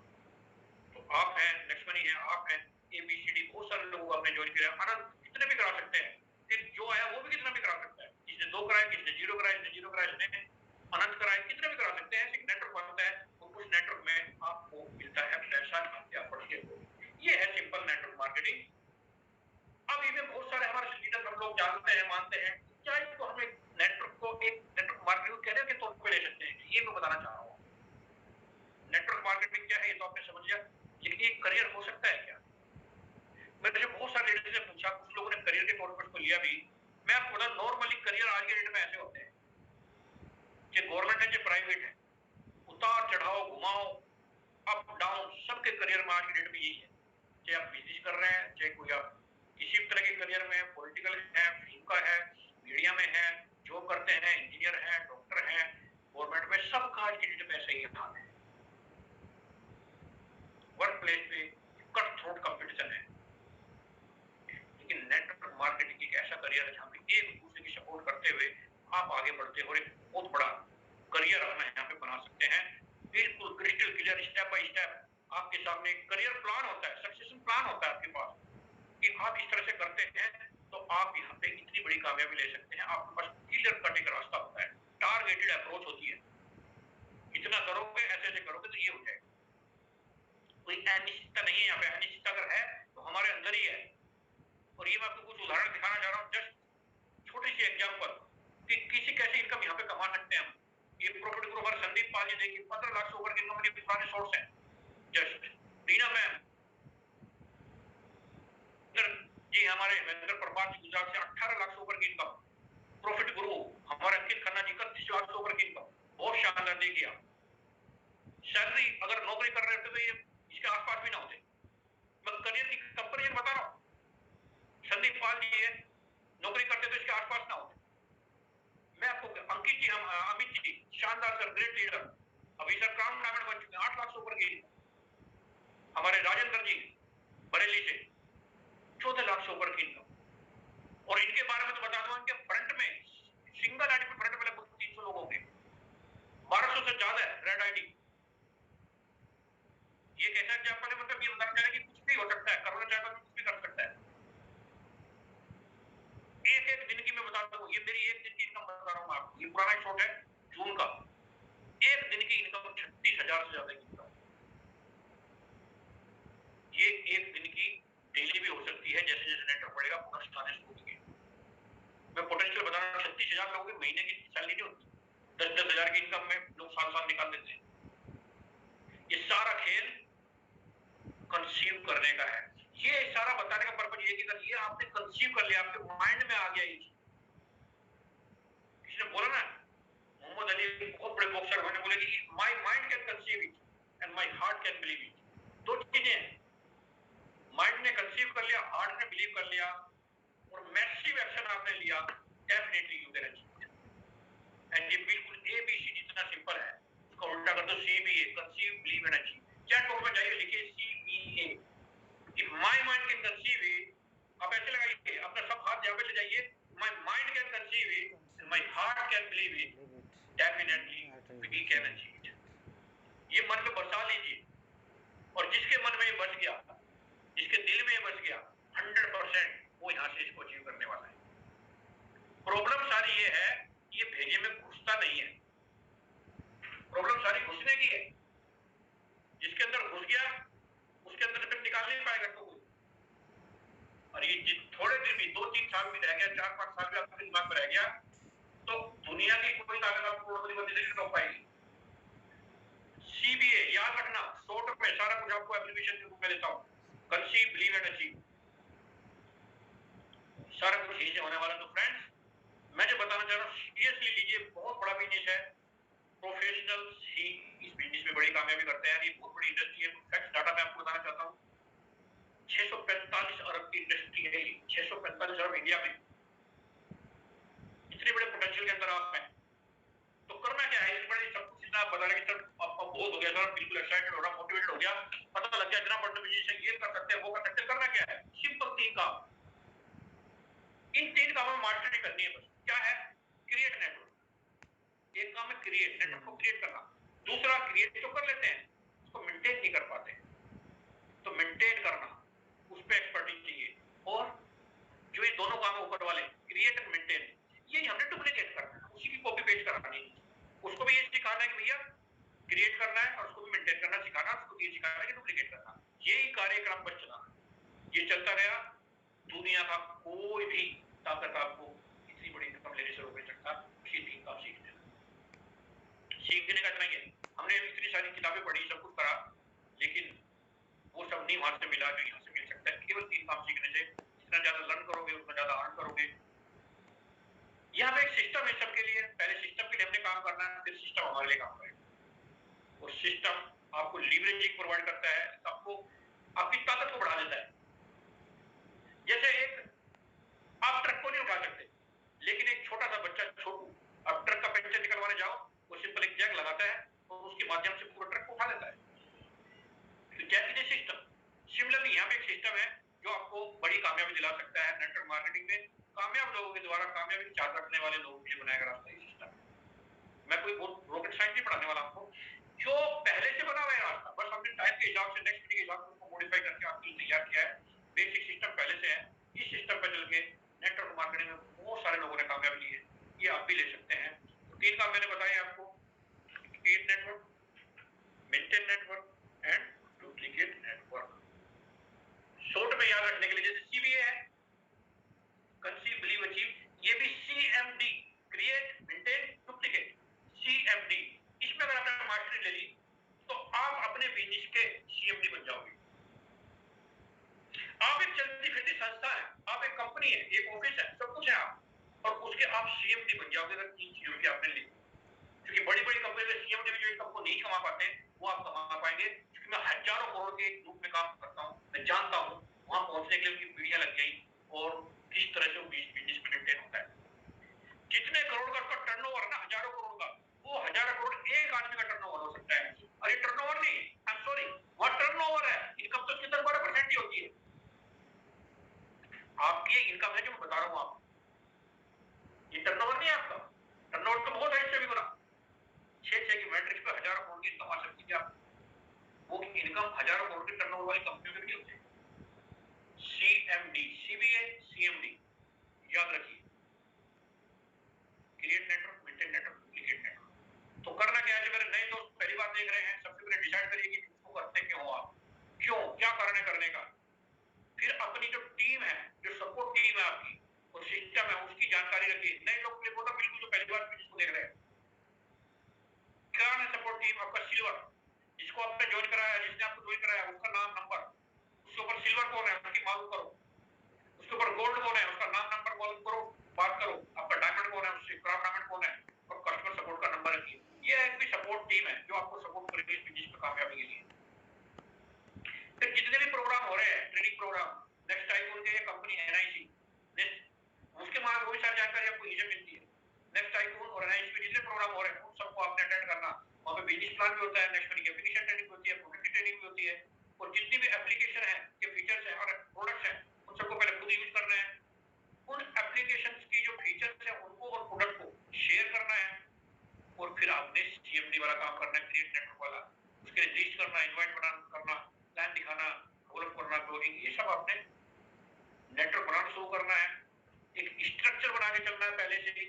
तो आप हैं, नेक्स्ट मनी है, आप हैं, ABCD बहुत सारे लोग आपने ज्वाइन किया, आनंद कितने भी करा सकते हैं, फिर जो आया वो भी कितना भी करा सकता है, किसने 2 कराया, किसने 0 कराया, किसने 0 कराया, इसने अनंत कराया, कितने भी करा सकते हैं। एक नेटवर्क बनता है और उस नेटवर्क में आपको मिलता है पैसा या बढ़ते हो। ये है सिंपल नेटवर्क मार्केटिंग। अब इसमें बहुत सारे हमारे लीडर हम लोग जानते हैं, मानते हैं, क्या इसको हम एक नेटवर्क को एक नेटवर्क मार्केटिंग कैरियर के तौर पर ले सकते हैं, ये मैं बताना चाह रहा हूँ। नेटवर्क मार्केटिंग क्या है ये तो आपने समझ लिया, लेकिन ये करियर हो सकता है क्या? मैंने बहुत सारे लीडर्स से पूछा, कुछ लोगों ने करियर के तौर पर इसको लिया भी। मैं आपको बता, नॉर्मली करियर आज के डेट में ऐसे होते हैं कि गवर्नमेंट है जो प्राइवेट है, उतार चढ़ाव, घुमाओ, अप डाउन, सबके करियर में आज की डेट में यही है। चाहे आप बिजनेस कर रहे हैं, चाहे कोई आप किसी तरह के करियर में, पॉलिटिकल है, फिल्म का है, मीडिया में है, जॉब करते हैं, इंजीनियर है, डॉक्टर है, गवर्नमेंट में, सबका आज की डेट में ऐसा ही हाल है। वर्क प्लेस पे कट थ्रोट कंपटीशन है। लेकिन नेटवर्क मार्केटिंग एक ऐसा करियर है जहाँ पे एक दूसरे की सपोर्ट करते हुए आप आगे बढ़ते हो और एक बहुत बड़ा करियर अपना यहाँ पे बना सकते हैं। बिल्कुल crystal clear, step by step आपके सामने करियर प्लान होता है, सक्सेशन प्लान होता है आपके पास, कि आप इस तरह से करते हैं तो आप यहाँ पे इतनी बड़ी कामयाबी ले सकते हैं। आपके पास क्लियर कट एक रास्ता होता है, टारगेटेड अप्रोच होती है। इतना करोगे, ऐसे ऐसे करोगे तो ये हो जाएगा। कोई अनिश्चितता नहीं है यहाँ पे। अनिश्चितता अगर है तो हमारे अंदर ही है। और ये मैं आपको कुछ उदाहरण दिखाना चाह रहा हूँ, जस्ट छोटी सी एग्जाम्पल कि किसी कैसे इनकम यहाँ पे कमा सकते हैं हम। ये प्रॉफिट ग्रुप हमारे संदीप पाल जी देखिए 15 लाख से ऊपर की इनकम के पुराने सोर्स हैं। जस्ट रीना मैम जी, हमारे महेंद्र प्रभात जी गुजरात से 18 लाख से ऊपर की इनकम। प्रॉफिट गुरु हमारे अंकित खन्ना जी 31 लाख से ऊपर की इनकम। बहुत शानदार देखिए आप। सैलरी अगर नौकरी कर रहे होते तो ये इसके आसपास भी ना होते। मैं करियर की कंपैरिजन बता रहा हूँ। संदीप पाल जी है, नौकरी करते तो इसके आसपास ना होते। मैं आपको अंकित जी, हम अमित जी शानदार सर, ग्रेट लीडर, अभी सर क्राउन डायमंड बन चुके हैं, 8 लाख से ऊपर की। हमारे राजेंद्र जी बरेली से 14 लाख से ऊपर की इनकम। और इनके बारे में तो बता दूं, इनके फ्रंट में सिंगल आईडी पे फ्रंट में लगभग 300 लोगों के 1200 से ज्यादा है रेड आईडी। ये कैसा एग्जाम्पल है, मतलब ये बताना चाह रहे कि कुछ भी हो सकता है, करना चाहता तो कुछ भी कर सकता है। एक एक दिन की मैं बताता हूँ, ये मेरी एक दिन की इनकम बता रहा हूँ आपको। ये पुराना शॉट है जून का। एक दिन की इनकम 36,000 से ज्यादा की इनकम। ये एक दिन की डेली भी हो सकती है, जैसे जैसे नेटवर्क बढ़ेगा प्रोडक्ट्स आने शुरू होंगे। मैं पोटेंशियल बता रहा हूँ, 36,000 लोगों की महीने की सैलरी नहीं होती। 10-10 हजार की इनकम में लोग साल निकाल देते हैं। ये सारा खेल कंसीव करने का है। ये सारा बताने का पर्पज ये कि अगर ये आपने कंसीव कर लिया, आपके माइंड में आ गया, ये किसी ने बोला ना, मोहम्मद अली बहुत बड़े बॉक्सर, उन्होंने बोले कि my mind can conceive it and my heart can believe it. दो चीजें हैं, माइंड ने कंसीव कर लिया, हार्ट ने बिलीव कर लिया, और मैसिव एक्शन आपने लिया, definitely you can achieve. And ये बिल्कुल एबीसी जितना सिंपल है, उसका उल्टा कर दो CBA, conceive believe and achieve. Chat box में जाइए, लिखिए CBA. If my mind can conceive it, आप ऐसे लगाइए, अपना सब हाथ यहाँ पे ले जाइए, my mind can conceive it and my heart can believe it, definitely we can achieve it. ये मन में बसा लीजिए, और जिसके मन में ये बस गया, जिसके दिल में ये बस गया, 100% वो यहाँ से इसको अचीव करने वाला है। प्रॉब्लम सारी ये है, ये भेजे में घुसता नहीं है। प्रॉब्लम सारी घुसने की है। जिसके अंदर घुस गया, उसके अंदर फिर निकाल नहीं पाएगा तो कोई। और ये थोड़े दिन भी, 2-3 साल भी रह गया, 4-5 साल भी आपके दिमाग में रह गया, तो दुनिया की कोई ताकत आपको करोड़पति बनने से नहीं रोक पाएगी। सीबीए याद रखना, शॉर्ट में सारा कुछ आपको एप्लीकेशन के रूप में देता हूँ। कंसीव, बिलीव एंड अचीव, सारा कुछ यही से होने वाला। तो फ्रेंड्स, मैं जो बताना चाह रहा हूँ सीरियसली लीजिए, बहुत बड़ा बिजनेस है। प्रोफेशनल्स ही इस बिजनेस में बड़ी कामयाबी करते हैं। ये बहुत बड़ी इंडस्ट्री है। फैक्ट डाटा मैं आपको बताना चाहता हूँ, 645 अरब की इंडस्ट्री है ये। 645 अरब इंडिया में। इतने बड़े पोटेंशियल के अंदर आप हैं, तो करना क्या है? इस बड़े सब कुछ इतना बता रहे कि सर आपका बहुत हो गया सर, बिल्कुल एक्साइटेड हो रहा, मोटिवेटेड हो गया, पता लग गया इतना बड़ा बिजनेस है, ये कर सकते हैं, वो कर सकते हैं। करना क्या है? सिंपल 3 काम। इन 3 कामों में मास्टरी करनी है बस। क्या है? Create network. एक काम है क्रिएट नेटवर्क को क्रिएट करना। दूसरा, क्रिएट तो कर लेते हैं, उसको मेंटेन नहीं कर पाते, तो मेंटेन करना, उस पे एक्सपर्टीज चाहिए। और जो ये दोनों काम है ऊपर वाले, क्रिएट एंड मेंटेन, ये हमने डुप्लीकेट करना है, उसी की कॉपी पेस्ट करानी है। उसको भी ये सिखाना है कि भैया क्रिएट करना है, और उसको भी मेंटेन करना सिखाना, उसको ये सिखाना है कि डुप्लीकेट करना। यही कार्यक्रम बस चलाना। ये चलता गया, दुनिया का कोई भी ताकत आपको इतनी बड़ी इनकम लेने से रोक नहीं सकता। ये 3 काम सीखने का इतना ही है। हमने इतनी सारी किताबें पढ़ी, सब कुछ करा, लेकिन वो सब नहीं वहां से मिला जो यहाँ से मिल सकता है। केवल 3 काम सीखने से जितना ज्यादा लर्न करोगे, उतना ज्यादा अर्न करोगे। यहाँ पे एक सिस्टम है सबके लिए। पहले सिस्टम के लिए हमने काम करना है, फिर सिस्टम हमारे लिए काम करेगा। और सिस्टम आपको लीवरेजिंग प्रोवाइड करता है, आपको आपकी ताकत को बढ़ा देता है। जैसे एक आप ट्रक को नहीं उठा सकते, लेकिन एक छोटा सा बच्चा छोटू, अब ट्रक का पंचर निकलवाने जाओ, वो सिंपल एक जैक लगाता है और उसके माध्यम से पूरा ट्रक को उठा लेता है। तो जैक इज सिस्टम। सिमिलरली यहाँ पे एक सिस्टम है जो आपको बड़ी कामयाबी दिला सकता है। नेटवर्क मार्केटिंग में कामयाब लोगों के द्वारा कामयाबी की चाहत रखने वाले लोगों के लिए बनाया गया रास्ता, ये सिस्टम। मैं कोई बहुत रॉकेट साइंस नहीं पढ़ाने वाला आपको, जो पहले से बना हुआ है रास्ता, बस हमने टाइम के हिसाब से, नेक्स्ट के हिसाब से उसको मॉडिफाई करके आपके लिए तैयार किया है। बेसिक सिस्टम पहले से है। इस सिस्टम पर चल के नेटवर्क मार्केटिंग में बहुत सारे लोगों ने कामयाबी ली है, ये आप भी ले सकते हैं। तो 3 काम मैंने बताए आपको, क्रिएट नेटवर्क, छोटे जो इनकम को नहीं कमा पाते वो आप कमा पाएंगे, क्योंकि मैं हजारों करोड़ के ग्रुप में काम करता हूँ, मैं जानता हूँ वहां पहुंचने के लिए उनकी पीढ़ियां लग गई और किस तरह से वो बिजनेस मेंटेन होता है। जितने करोड़ का उसका टर्नओवर है ना, हजारों करोड़ का, वो हजारों करोड़ एक आदमी का टर्नओवर हो सकता है। और ये टर्नओवर नहीं, आई एम सॉरी, वहां टर्नओवर है, इनकम तो कितना बड़ा परसेंट ही होती है। आपकी ये इनकम है जो मैं बता रहा हूँ आपको, ये टर्नओवर नहीं है आपका, टर्नओवर तो बहुत है इससे भी बड़ा, 6 की मैट्रिक्स पे हजारों करोड़ की इनकम आ सकती है आप, वो इनकम हजारों करोड़ के टर्नओवर वाली कंपनियों में भी होती है। CMD, CBA, CMD याद रखिए, create network, maintain network, duplicate network. तो करना क्या है, जो मेरे नए दोस्त पहली बार देख रहे हैं, सबसे पहले डिसाइड करिए कि इसको करते क्यों हो आप, क्यों, क्या कारण है करने का। फिर अपनी जो टीम है, जो सपोर्ट टीम है आपकी और सिस्टम है, उसकी जानकारी रखिए। नए लोग के लिए बोला बिल्कुल, जो पहली बार इसको देख रहे हैं, क्या है सपोर्ट टीम आपका? सिल्वर, जिसको आपने ज्वाइन कराया, जिसने आपको ज्वाइन कराया, उसका नाम, नंबर, उसके ऊपर सिल्वर कौन है उसकी मालूम करो, उसके ऊपर गोल्ड कौन है उसका नाम, नंबर मालूम करो, बात करो। आपका डायमंड कौन है, उससे क्राउन डायमंड कौन है, और कस्टमर सपोर्ट का नंबर रखिए। ये एक भी सपोर्ट टीम है जो आपको सपोर्ट करेगी इस बिजनेस में कामयाबी के लिए। फिर जितने भी प्रोग्राम हो रहे हैं, ट्रेनिंग प्रोग्राम, नेक्स्ट टाइम उनके ये कंपनी NIC, उसके मार्ग वो भी सारी जानकारी आपको इजी मिलती है। नेक्स्ट टाइकून और NIC में जितने प्रोग्राम हो रहे हैं उन सबको आपने अटेंड करना। वहाँ पे बिजनेस प्लान भी होता है, नेक्स्ट की एप्लीकेशन ट्रेनिंग होती है, प्रोडक्ट की ट्रेनिंग भी होती है, और जितनी भी एप्लीकेशन है के फीचर्स हैं और प्रोडक्ट्स हैं उन सबको पहले खुद यूज करना है। उन एप्लीकेशंस की जो फीचर्स हैं उनको और प्रोडक्ट को शेयर करना है, और फिर आपने CMD वाला काम करना है, क्रिएट नेटवर्क वाला, उसके लिए लिस्ट करना, इनवाइट करना, प्लान दिखाना, डेवलप करना, क्लोजिंग, ये सब आपने नेटवर्क बनाना शुरू करना है। एक स्ट्रक्चर बना के चलना है, पहले से ही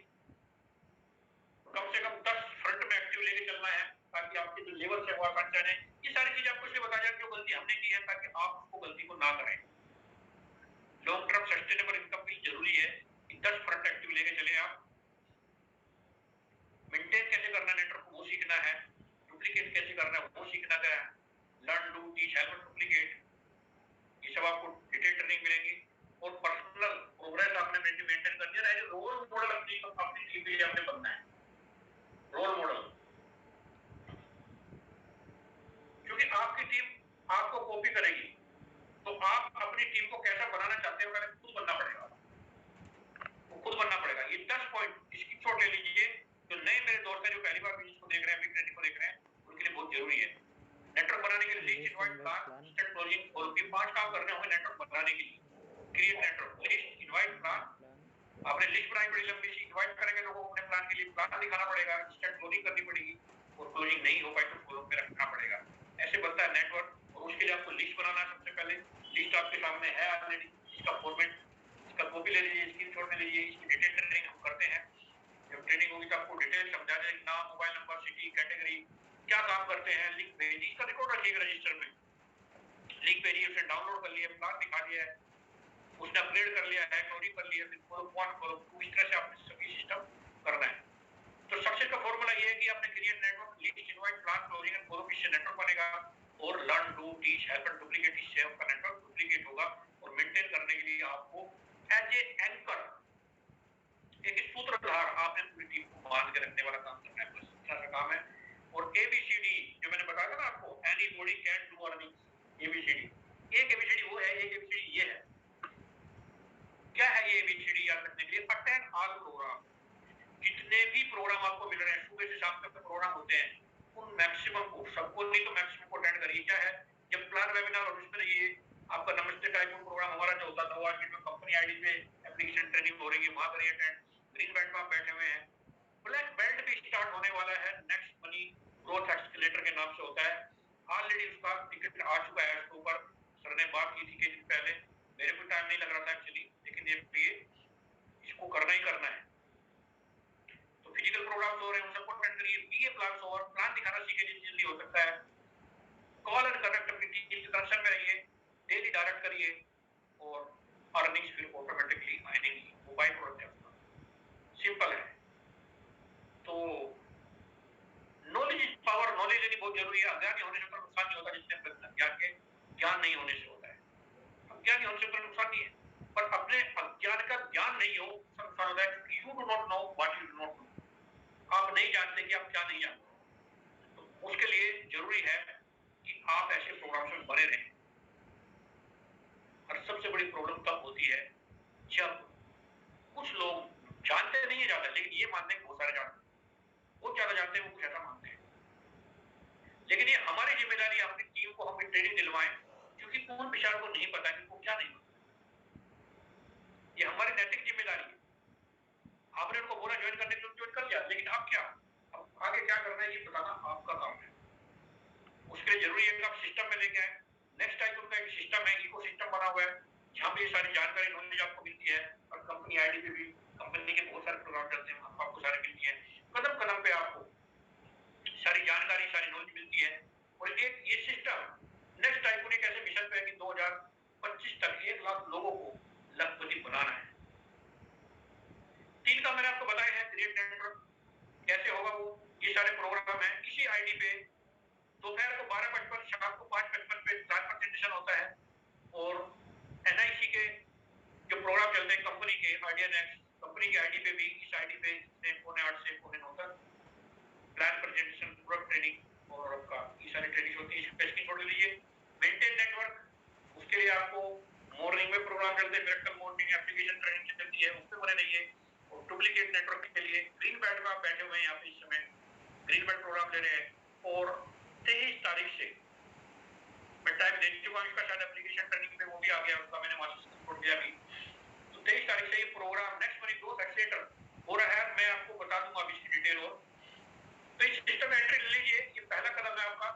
कम से कम 10 फ्रंट में एक्टिव लेके चलना है, ताकि आपके जो लेवल से वो आसान जाने। ये सारी चीजें आपको इसलिए बताया जाए जो गलती हमने की है, ताकि आप उसको गलती को ना करें। लॉन्ग टर्म सस्टेनेबल इनकम भी जरूरी है कि 10 फ्रंट एक्टिव लेके चले आप। मेंटेन कैसे करना नेटवर्क को वो सीखना है, डुप्लीकेट कैसे करना है वो सीखना है, learn do teach help duplicate, ये सब आपको डिटेल ट्रेनिंग मिलेगी। और पर्सनल प्रोग्रेस आपने मेंटेन करनी है, रोल मॉडल अपनी टीम के लिए आपने बनना है, रोल मॉडल, क्योंकि आपकी टीम आपको कॉपी करेगी, तो आप अपनी टीम को कैसा बनाना चाहते हो, पहले खुद बनना पड़ेगा, वो खुद बनना पड़ेगा। ये 10 पॉइंट इसकी छोड़ ले लीजिए, जो नए मेरे दोस्त हैं जो पहली बार बिजनेस को देख रहे हैं, बिग ट्रेनिंग को देख रहे हैं, उनके लिए बहुत जरूरी है। नेटवर्क बनाने के लिए list, invite, plan, start, closing, और भी 5 काम करने होंगे नेटवर्क बनाने के लिए। Create network, list, invite, plan, आपने लिस्ट बनाई बड़ी लंबी सी, इनवाइट करेंगे लोगों को अपने प्लान के लिए, प्लान दिखाना पड़ेगा, स्टार्ट क्लोजिंग करनी पड़ेगी, और क्लोजिंग नहीं हो पाई तो फॉलो पे रखना पड़ेगा। ऐसे बनता है नेटवर्क। और उसके लिए आपको लिस्ट बनाना है। सबसे पहले लिस्ट आपके सामने है ऑलरेडी, इसका फॉर्मेट, इसका कॉपी ले लीजिए, स्क्रीनशॉट ले लीजिए, इसकी डिटेल ट्रेनिंग हम करते हैं। जब ट्रेनिंग होगी तो आपको डिटेल समझा देंगे, नाम, मोबाइल नंबर, सिटी, कैटेगरी, क्या काम करते हैं, लिंक भेजिए, इसका रिकॉर्ड रखिएगा रजिस्टर में, लिंक भेजिए, उसे डाउनलोड कर लिया, प्लान दिखा दिया है, उसने अपग्रेड कर लिया है, क्लोजिंग कर लिया, फिर फॉलो 1 फॉलो 2, इस तरह से आपने सभी सिस्टम करना है। तो सक्सेस का फॉर्मूला ये है कि आपने create network, list, invite, plan, closing and follow, इससे नेटवर्क बनेगा, और learn do teach help and duplicate, इससे आपका नेटवर्क डुप्लीकेट होगा। और मेंटेन करने के लिए आपको एज ए एंकर, एक सूत्रधार, आपने पूरी टीम को बांध के रखने वाला काम करना है, बस इतना सा काम है। और ABCD जो मैंने बताया था ना आपको, anybody can do earning, ABCD, एक ABCD वो है, एक ABCD ये है। क्या है ये ABCD याद रखने के लिए? अटेंड ऑल प्रोग्राम, जितने भी प्रोग्राम आपको मिल रहे हैं, सुबह से शाम तक प्रोग्राम होते हैं, उन मैक्सिमम को, सबको नहीं तो मैक्सिमम को अटेंड करिए। क्या है, जब प्लान वेबिनार और उसमें ये आपका नमस्ते टाइकून प्रोग्राम हमारा जो होता था, वो आज में कंपनी आईडी पे एप्लीकेशन ट्रेनिंग हो रही है, वहां करिए अटेंड। ग्रीन बेल्ट में आप बैठे हुए हैं, ब्लैक बेल्ट भी स्टार्ट होने वाला है, नेक्स्ट मनी ग्रोथ एक्सीलरेटर के नाम से होता है। ऑलरेडी उसका टिकट आ चुका है, उसके ऊपर सर ने बात की थी कुछ दिन पहले, मेरे को टाइम नहीं लग रहा था एक्चुअली, लेकिन ये इसको करना ही करना है। तो फिजिकल प्रोग्राम्स हो रहे हैं, उन सबको अटेंड करिए। BA प्लान्स और प्लान दिखाना सीखिए जितनी जल्दी हो सकता है। कॉल एंड कनेक्ट अपनी टीम के कनेक्शन में रहिए, डेली डायरेक्ट करिए, और अर्निंग्स फिर ऑटोमेटिकली आएंगी, वो बाय प्रोडक्ट है उसका, सिंपल है। तो नॉलेज इज पावर, नॉलेज लेनी बहुत जरूरी है। अज्ञानी होने से तो नुकसान नहीं होता, जिससे ज्ञान नहीं होने से होता है। अज्ञानी होने से तो नुकसान नहीं है, पर अपने अज्ञान का ज्ञान नहीं हो नुकसान होता है, क्योंकि you do not know what you do not know, आप नहीं जानते कि आप क्या नहीं जानते। उसके लिए जरूरी है कि आप ऐसे प्रोग्राम्स में बने रहें। और सबसे बड़ी प्रॉब्लम तब होती है जब कुछ लोग जानते नहीं है ज्यादा, लेकिन ये मानते हैं बहुत सारे जानते हैं, वो ज्यादा जानते हैं, वो कुछ ऐसा मानते हैं। लेकिन ये हमारी जिम्मेदारी है, अपनी टीम को हम ट्रेनिंग दिलवाएं, क्योंकि उन बेचारों को नहीं पता कि वो क्या नहीं पता। ये हमारी नैतिक जिम्मेदारी है। आपने उनको बोला ज्वाइन करने के लिए, ज्वाइन कर लिया, लेकिन अब क्या, अब आगे क्या करना है ये बताना आपका काम है। उसके लिए जरूरी है कि आप सिस्टम में लेके आए। नेक्स्ट टाइम उनका एक सिस्टम है, इको सिस्टम बना हुआ है, जहाँ पे ये सारी जानकारी नॉलेज आपको मिलती है, और कंपनी आईडी पे भी कंपनी के बहुत सारे प्रोग्राम चलते हैं, आपको सारी मिलती है। कदम कदम पे आपको सारी जानकारी, सारी नॉलेज मिलती है। और एक ये सिस्टम नेक्स्ट टाइम उन्हें कैसे मिशन पे है कि 2025 तक 1 लाख लोगों को लखपति बनाना है। 3 का मैंने आपको बताया है, क्रिएट नेटवर्क कैसे होगा वो, ये सारे प्रोग्राम है। इसी आईडी पे दोपहर को 12:55, शाम को 5:55 पे लाइव प्रेजेंटेशन होता है। और एनआईसी के जो प्रोग्राम चलते हैं कंपनी के, आरडीएनएक्स कंपनी के आईडी पे भी, इस आईडी पे 8:45 से 9:45 तक प्लान प्रेजेंटेशन, प्रोडक्ट ट्रेनिंग और आपका ये सारी ट्रेनिंग होती है। इसका स्क्रीनशॉट ले लीजिए। मेंटेन नेटवर्क, उसके लिए आपको मॉर्निंग में प्रोग्राम चलते हैं, मिरेकल मॉर्निंग एप्लीकेशन ट्रेनिंग चलती है, उस पे बने रहिए। और डुप्लीकेट नेटवर्क के लिए ग्रीन बेल्ट में आप बैठे हुए हैं यहाँ पे इस समय, ग्रीन बेल्ट प्रोग्राम ले रहे हैं। और 23 तारीख से मैं टाइम दे चुका हूँ इसका, शायद एप्लीकेशन ट्रेनिंग पे वो भी आ गया, उसका मैंने मास्टर छोड़ दिया अभी। तो 23 तारीख से ये program next money growth accelerator हो रहा है, मैं आपको बता दूंगा अभी इसकी डिटेल। और तो इस सिस्टम में एंट्री ले लीजिए, ये पहला कदम है आपका।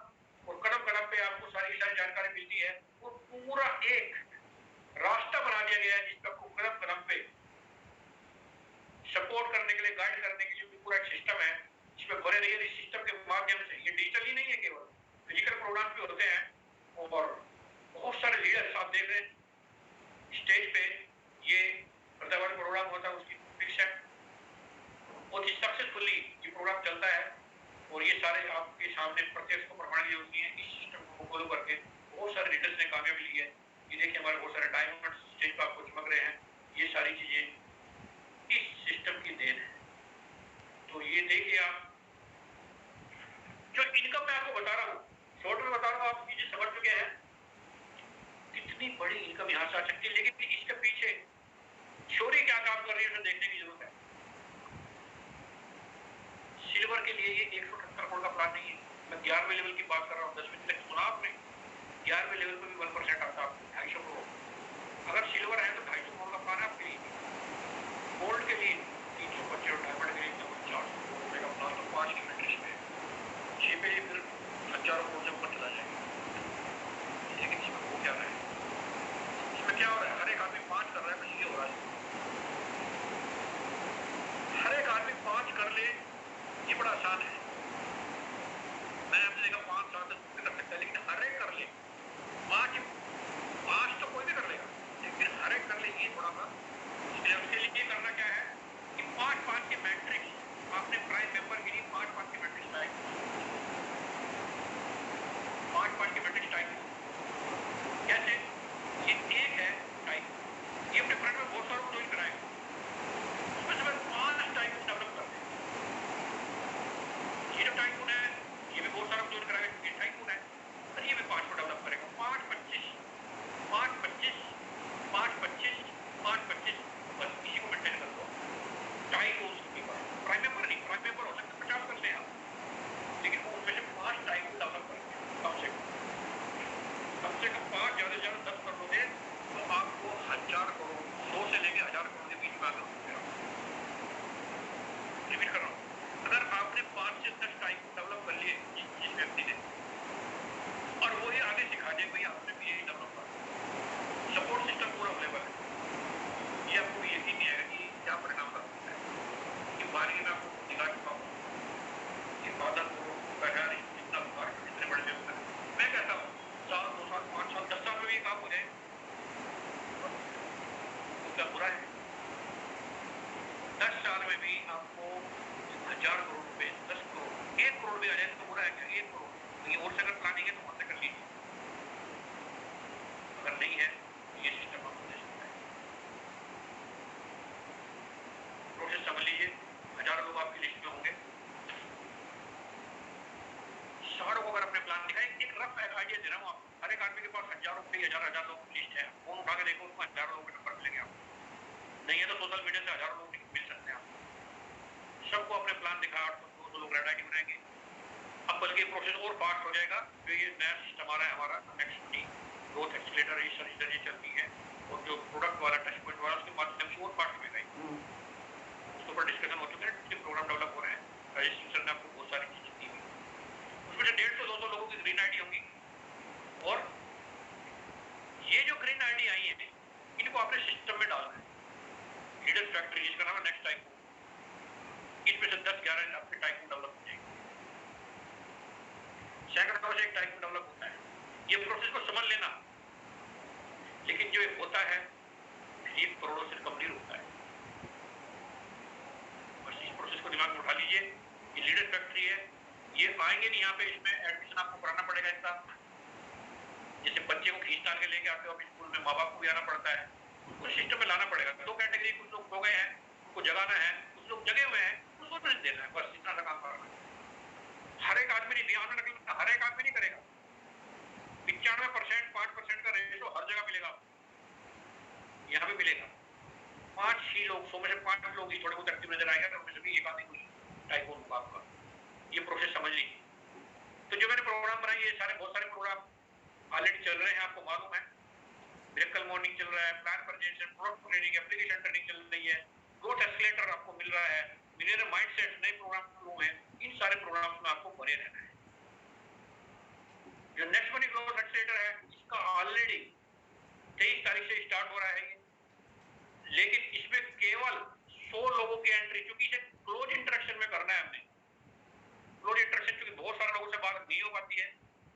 और कदम कदम पे आपको सारी जानकारी मिलती है, और पूरा एक रास्ता बना दिया गया है जिसका आपको कदम कदम पे सपोर्ट करने के लिए, गाइड करने के लिए पूरा एक सिस्टम है, जिसमें बने रहिए। इस सिस्टम के माध्यम से, ये डिजिटल ही नहीं है, केवल फिजिकल प्रोग्राम भी होते हैं। और बहुत सारे लीडर्स आप देख रहे हैं स्टेज पे, ये प्रधानमंत्री प्रोग्राम होता है, उसकी फिक्स है, बहुत ही सक्सेसफुली ये प्रोग्राम चलता है। और ये सारे आपके सामने प्रत्यक्ष को प्रमाण दी होती है। इस सिस्टम को फॉलो करके बहुत सारे लीडर्स ने कामयाबी ली है। ये देखिए हमारे बहुत सारे डायमंड स्टेज पर आपको चमक रहे हैं, ये सारी चीजें इस सिस्टम की देन है। तो ये देखिए आप, जो इनकम मैं आपको बता रहा हूँ, शॉर्ट में बता रहा हूँ, आप चीजें समझ चुके हैं कितनी बड़ी इनकम यहाँ से आ सकती है। लेकिन इसके पीछे छोरी क्या काम कर रही है, उसे देखने की जरूरत है। सिल्वर के लिए ये 178 करोड़ का प्लान नहीं है। मैं 11वें लेवल की बात कर रहा हूँ। 10वें तक सुना आपने, 11वें लेवल पर भी 1% आता है आपको, 250 करोड़। अगर सिल्वर है तो 250 करोड़ का प्लान है आपके लिए। गोल्ड के लिए 325, डायमंड के लिए 400 करोड़ का प्लान, तो 5 की मैट्रिक्स में 6 पे फिर हजारों करोड़ से ऊपर चला जाएगा। लेकिन इसमें हो क्या रहा है, इसमें क्या हो रहा है, हर एक आदमी 5 कर रहा है, बस ये हो रहा है। हर एक आदमी 5 कर ले, ये बड़ा आसान है। मैं आपसे देखा 5 साल तक कर सकता है, लेकिन हर एक कर ले 5 तो कोई भी कर लेगा, लेकिन हर एक कर ले ये थोड़ा सा। इसलिए उसके लिए करना क्या है कि 5-5 की मैट्रिक्स आपने प्राइम मेंबर के लिए 5-5 की मैट्रिक्स टाइप, 5-5 की मैट्रिक्स टाइप कैसे, ये एक है टाइप, ये अपने फ्रेंड में बहुत सारों को ज्वाइन कराएगा, उसमें से 5 टाइप डेवलप कर दें। ये जो टाइकून है ये भी बहुत सारा जोड़ कराएगा, क्योंकि टाइकून है, और ये भी 5 को डेवलप करेगा। 5-25, 5-25, 5-25, 5-25, बस इसी को मेंटेन कर दो। टाइकून प्राइम मेंबर नहीं, प्राइम मेंबर हो सकता है 50 कर ले आप, लेकिन वो उनमें से 5 टाइकून डेवलप करेंगे कम से कम 5, ज्यादा से ज्यादा 10 कर लोगे तो आपको 1000 करोड़, 100 से लेके 1000 करोड़ के बीच में आकर रिपीट कर रहा हूँ। अगर आपने 5 से 10 टाइप डेवलप कर लिए जिस व्यक्ति ने, और वो ही आगे सिखा दे भाई आपने भी यही डेवलप कर, सपोर्ट सिस्टम पूरा अवेलेबल है, ये आपको यकीन नहीं आएगा कि क्या परिणाम कर सकता है। कि बारी में आपको दिखा चुका हूँ कि बादल को कहा इतना फास्ट इतने बड़े लेवल तक, मैं कहता हूँ 1 साल 2 साल 5 साल 10 साल में भी काम हो जाए तो क्या बुरा है। 10 साल में भी आपको 1000 करोड़ रुपए, 10 करोड़, 1 करोड़ भी आ जाए तो बुरा है क्या, 1 करोड़। तो ये और से अगर प्लानिंग है तो वहां से कर लीजिए, अगर नहीं है तो ये सिस्टम आपको दे सकता है। समझ लीजिए 1000 लोग आपकी लिस्ट में होंगे, अपने प्लान दिखाए। एक रफ आइडिया दे रहा हूँ आपको। हर एक आदमी के पास हजारों कई हजार लोगों की लिस्ट है। फोन उठा के देखो, उसमें हजारों लोगों के नंबर मिलेंगे आपको। नहीं है तो सोशल मीडिया से हजारों लोग मिल सकते हैं आपको। सबको अपने प्लान दिखाया, 200 लोग रेड आइडी बनाएंगे। अब बल्कि प्रोसेस और फास्ट हो जाएगा। जो ये नया सिस्टम आ रहा है हमारा नेक्स्ट मनी ग्रोथ एक्सीलरेटर, ये चलती है, और जो प्रोडक्ट वाला टच पॉइंट वाला, उसके माध्यम से और फास्ट हो जाएगा। उसके ऊपर डिस्कशन हो चुके हैं, प्रोग्राम डेवलप हो रहे हैं। राजेश सर ने आपको बहुत सारी चीजें दी हुई, उसमें से 150-200 लोगों की ग्रीन आईडी होंगी। और ये जो ग्रीन आईडी आई है, इनको आपने सिस्टम में डालना है। लीडर्स फैक्ट्री, इसका नाम है नेक्स्ट टाइकून। इसमें से 10-11 आपके टाइकून डेवलप हो जाएंगे। सैकड़ों से एक टाइकून डेवलप होता है। ये प्रोसेस को समझ लेना। लेकिन जो ये होता है, 1 करोड़ से कम नहीं होता है। बस इस प्रोसेस को दिमाग में उठा लीजिए। ये लीडर फैक्ट्री है, ये आएंगे नहीं यहाँ पे। इसमें एडमिशन आपको कराना पड़ेगा इसका। जैसे बच्चे को खींच तान के लेके आते हो स्कूल में, माँ बाप को भी आना पड़ता है, उसको सिस्टम में लाना पड़ेगा। 2 कैटेगरी, कुछ लोग सो गए हैं, उनको जगाना है, कुछ लोग जगे हुए हैं, उसको ट्रेनिंग देना है। बस इतना सा काम करना है। हर एक आदमी नहीं, ध्यान में रखना, हर एक आदमी नहीं करेगा। 95% 5% का रेशो हर जगह मिलेगा, यहाँ पे मिलेगा। 5-6 लोग, 100 में से 5 लोग ही थोड़े बहुत एक्टिव नजर आएंगे, तो उनमें से भी एक आदमी कोई टाइकून होगा आपका। ये प्रोसेस समझ लीजिए। तो जो मैंने प्रोग्राम बनाए, ये सारे बहुत सारे प्रोग्राम ऑलरेडी चल रहे हैं, आपको मालूम है। मिरेकल मॉर्निंग चल रहा है, plan purchase, product training, application training चल रही है, ग्रोथ एक्सीलरेटर आपको मिल रहा है, मिलियनर माइंडसेट नए प्रोग्राम शुरू हैं। इन सारे प्रोग्राम्स में आपको बने रहना है। जो नेक्स्ट मनी ग्रोथ एक्सीलरेटर है, इसका ऑलरेडी 23 तारीख से स्टार्ट हो रहा है ये। लेकिन इसमें केवल 100 लोगों की एंट्री, क्योंकि इसे क्लोज इंटरेक्शन में करना है हमने। क्लोज इंटरेक्शन क्योंकि बहुत सारे लोगों से बात नहीं हो पाती है,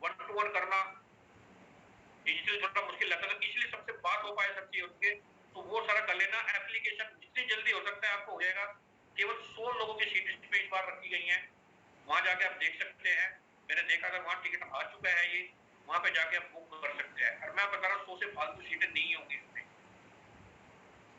1 to 1 करना डिजिटल थोड़ा मुश्किल लगता है, तो इसलिए सबसे बात हो पाए सब चीज के, तो वो सारा कर लेना। एप्लीकेशन जितनी जल्दी हो सकता है आपको हो जाएगा। केवल 100 लोगों की सीट इस पे इस बार रखी गई है। वहां जाके आप देख सकते हैं। मैंने देखा था, वहां टिकट आ चुका है ये, वहां पे जाके आप बुक कर सकते हैं। और मैं बता रहा हूँ 100 से फालतू सीटें नहीं होंगी इसमें।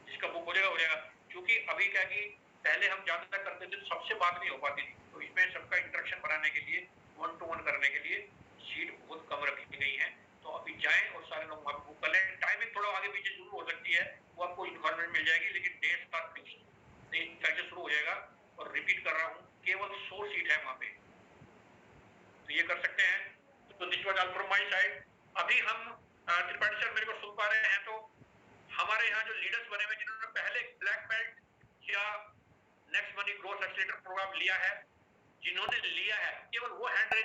जिसका बुक हो जाएगा। क्योंकि अभी क्या कि पहले हम ज्यादा करते थे तो सबसे बात नहीं हो पाती थी, तो इसमें सबका इंटरेक्शन बनाने के लिए, 1 to 1 करने के लिए सीट बहुत कम रखी गई है। तो अभी जाएं और सारे लोग वहां बुक कर लें। टाइमिंग थोड़ा आगे पीछे शुरू हो सकती है, वो आपको इन्फॉर्मेशन मिल जाएगी, लेकिन डेट स्टार्ट फिक्स 23 तारीख से शुरू हो जाएगा। और रिपीट कर रहा हूँ, केवल 100 सीट है वहां पे, तो ये कर सकते हैं। तो this was all from my side. अभी हम त्रिपाठी सर मेरे को सुन पा रहे हैं, तो हमारे यहाँ जो लीडर्स बने हुए जिन्होंने पहले ब्लैक बेल्ट या next money growth accelerator program लिया है, जिन्होंने लिया है, केवल वो हैंड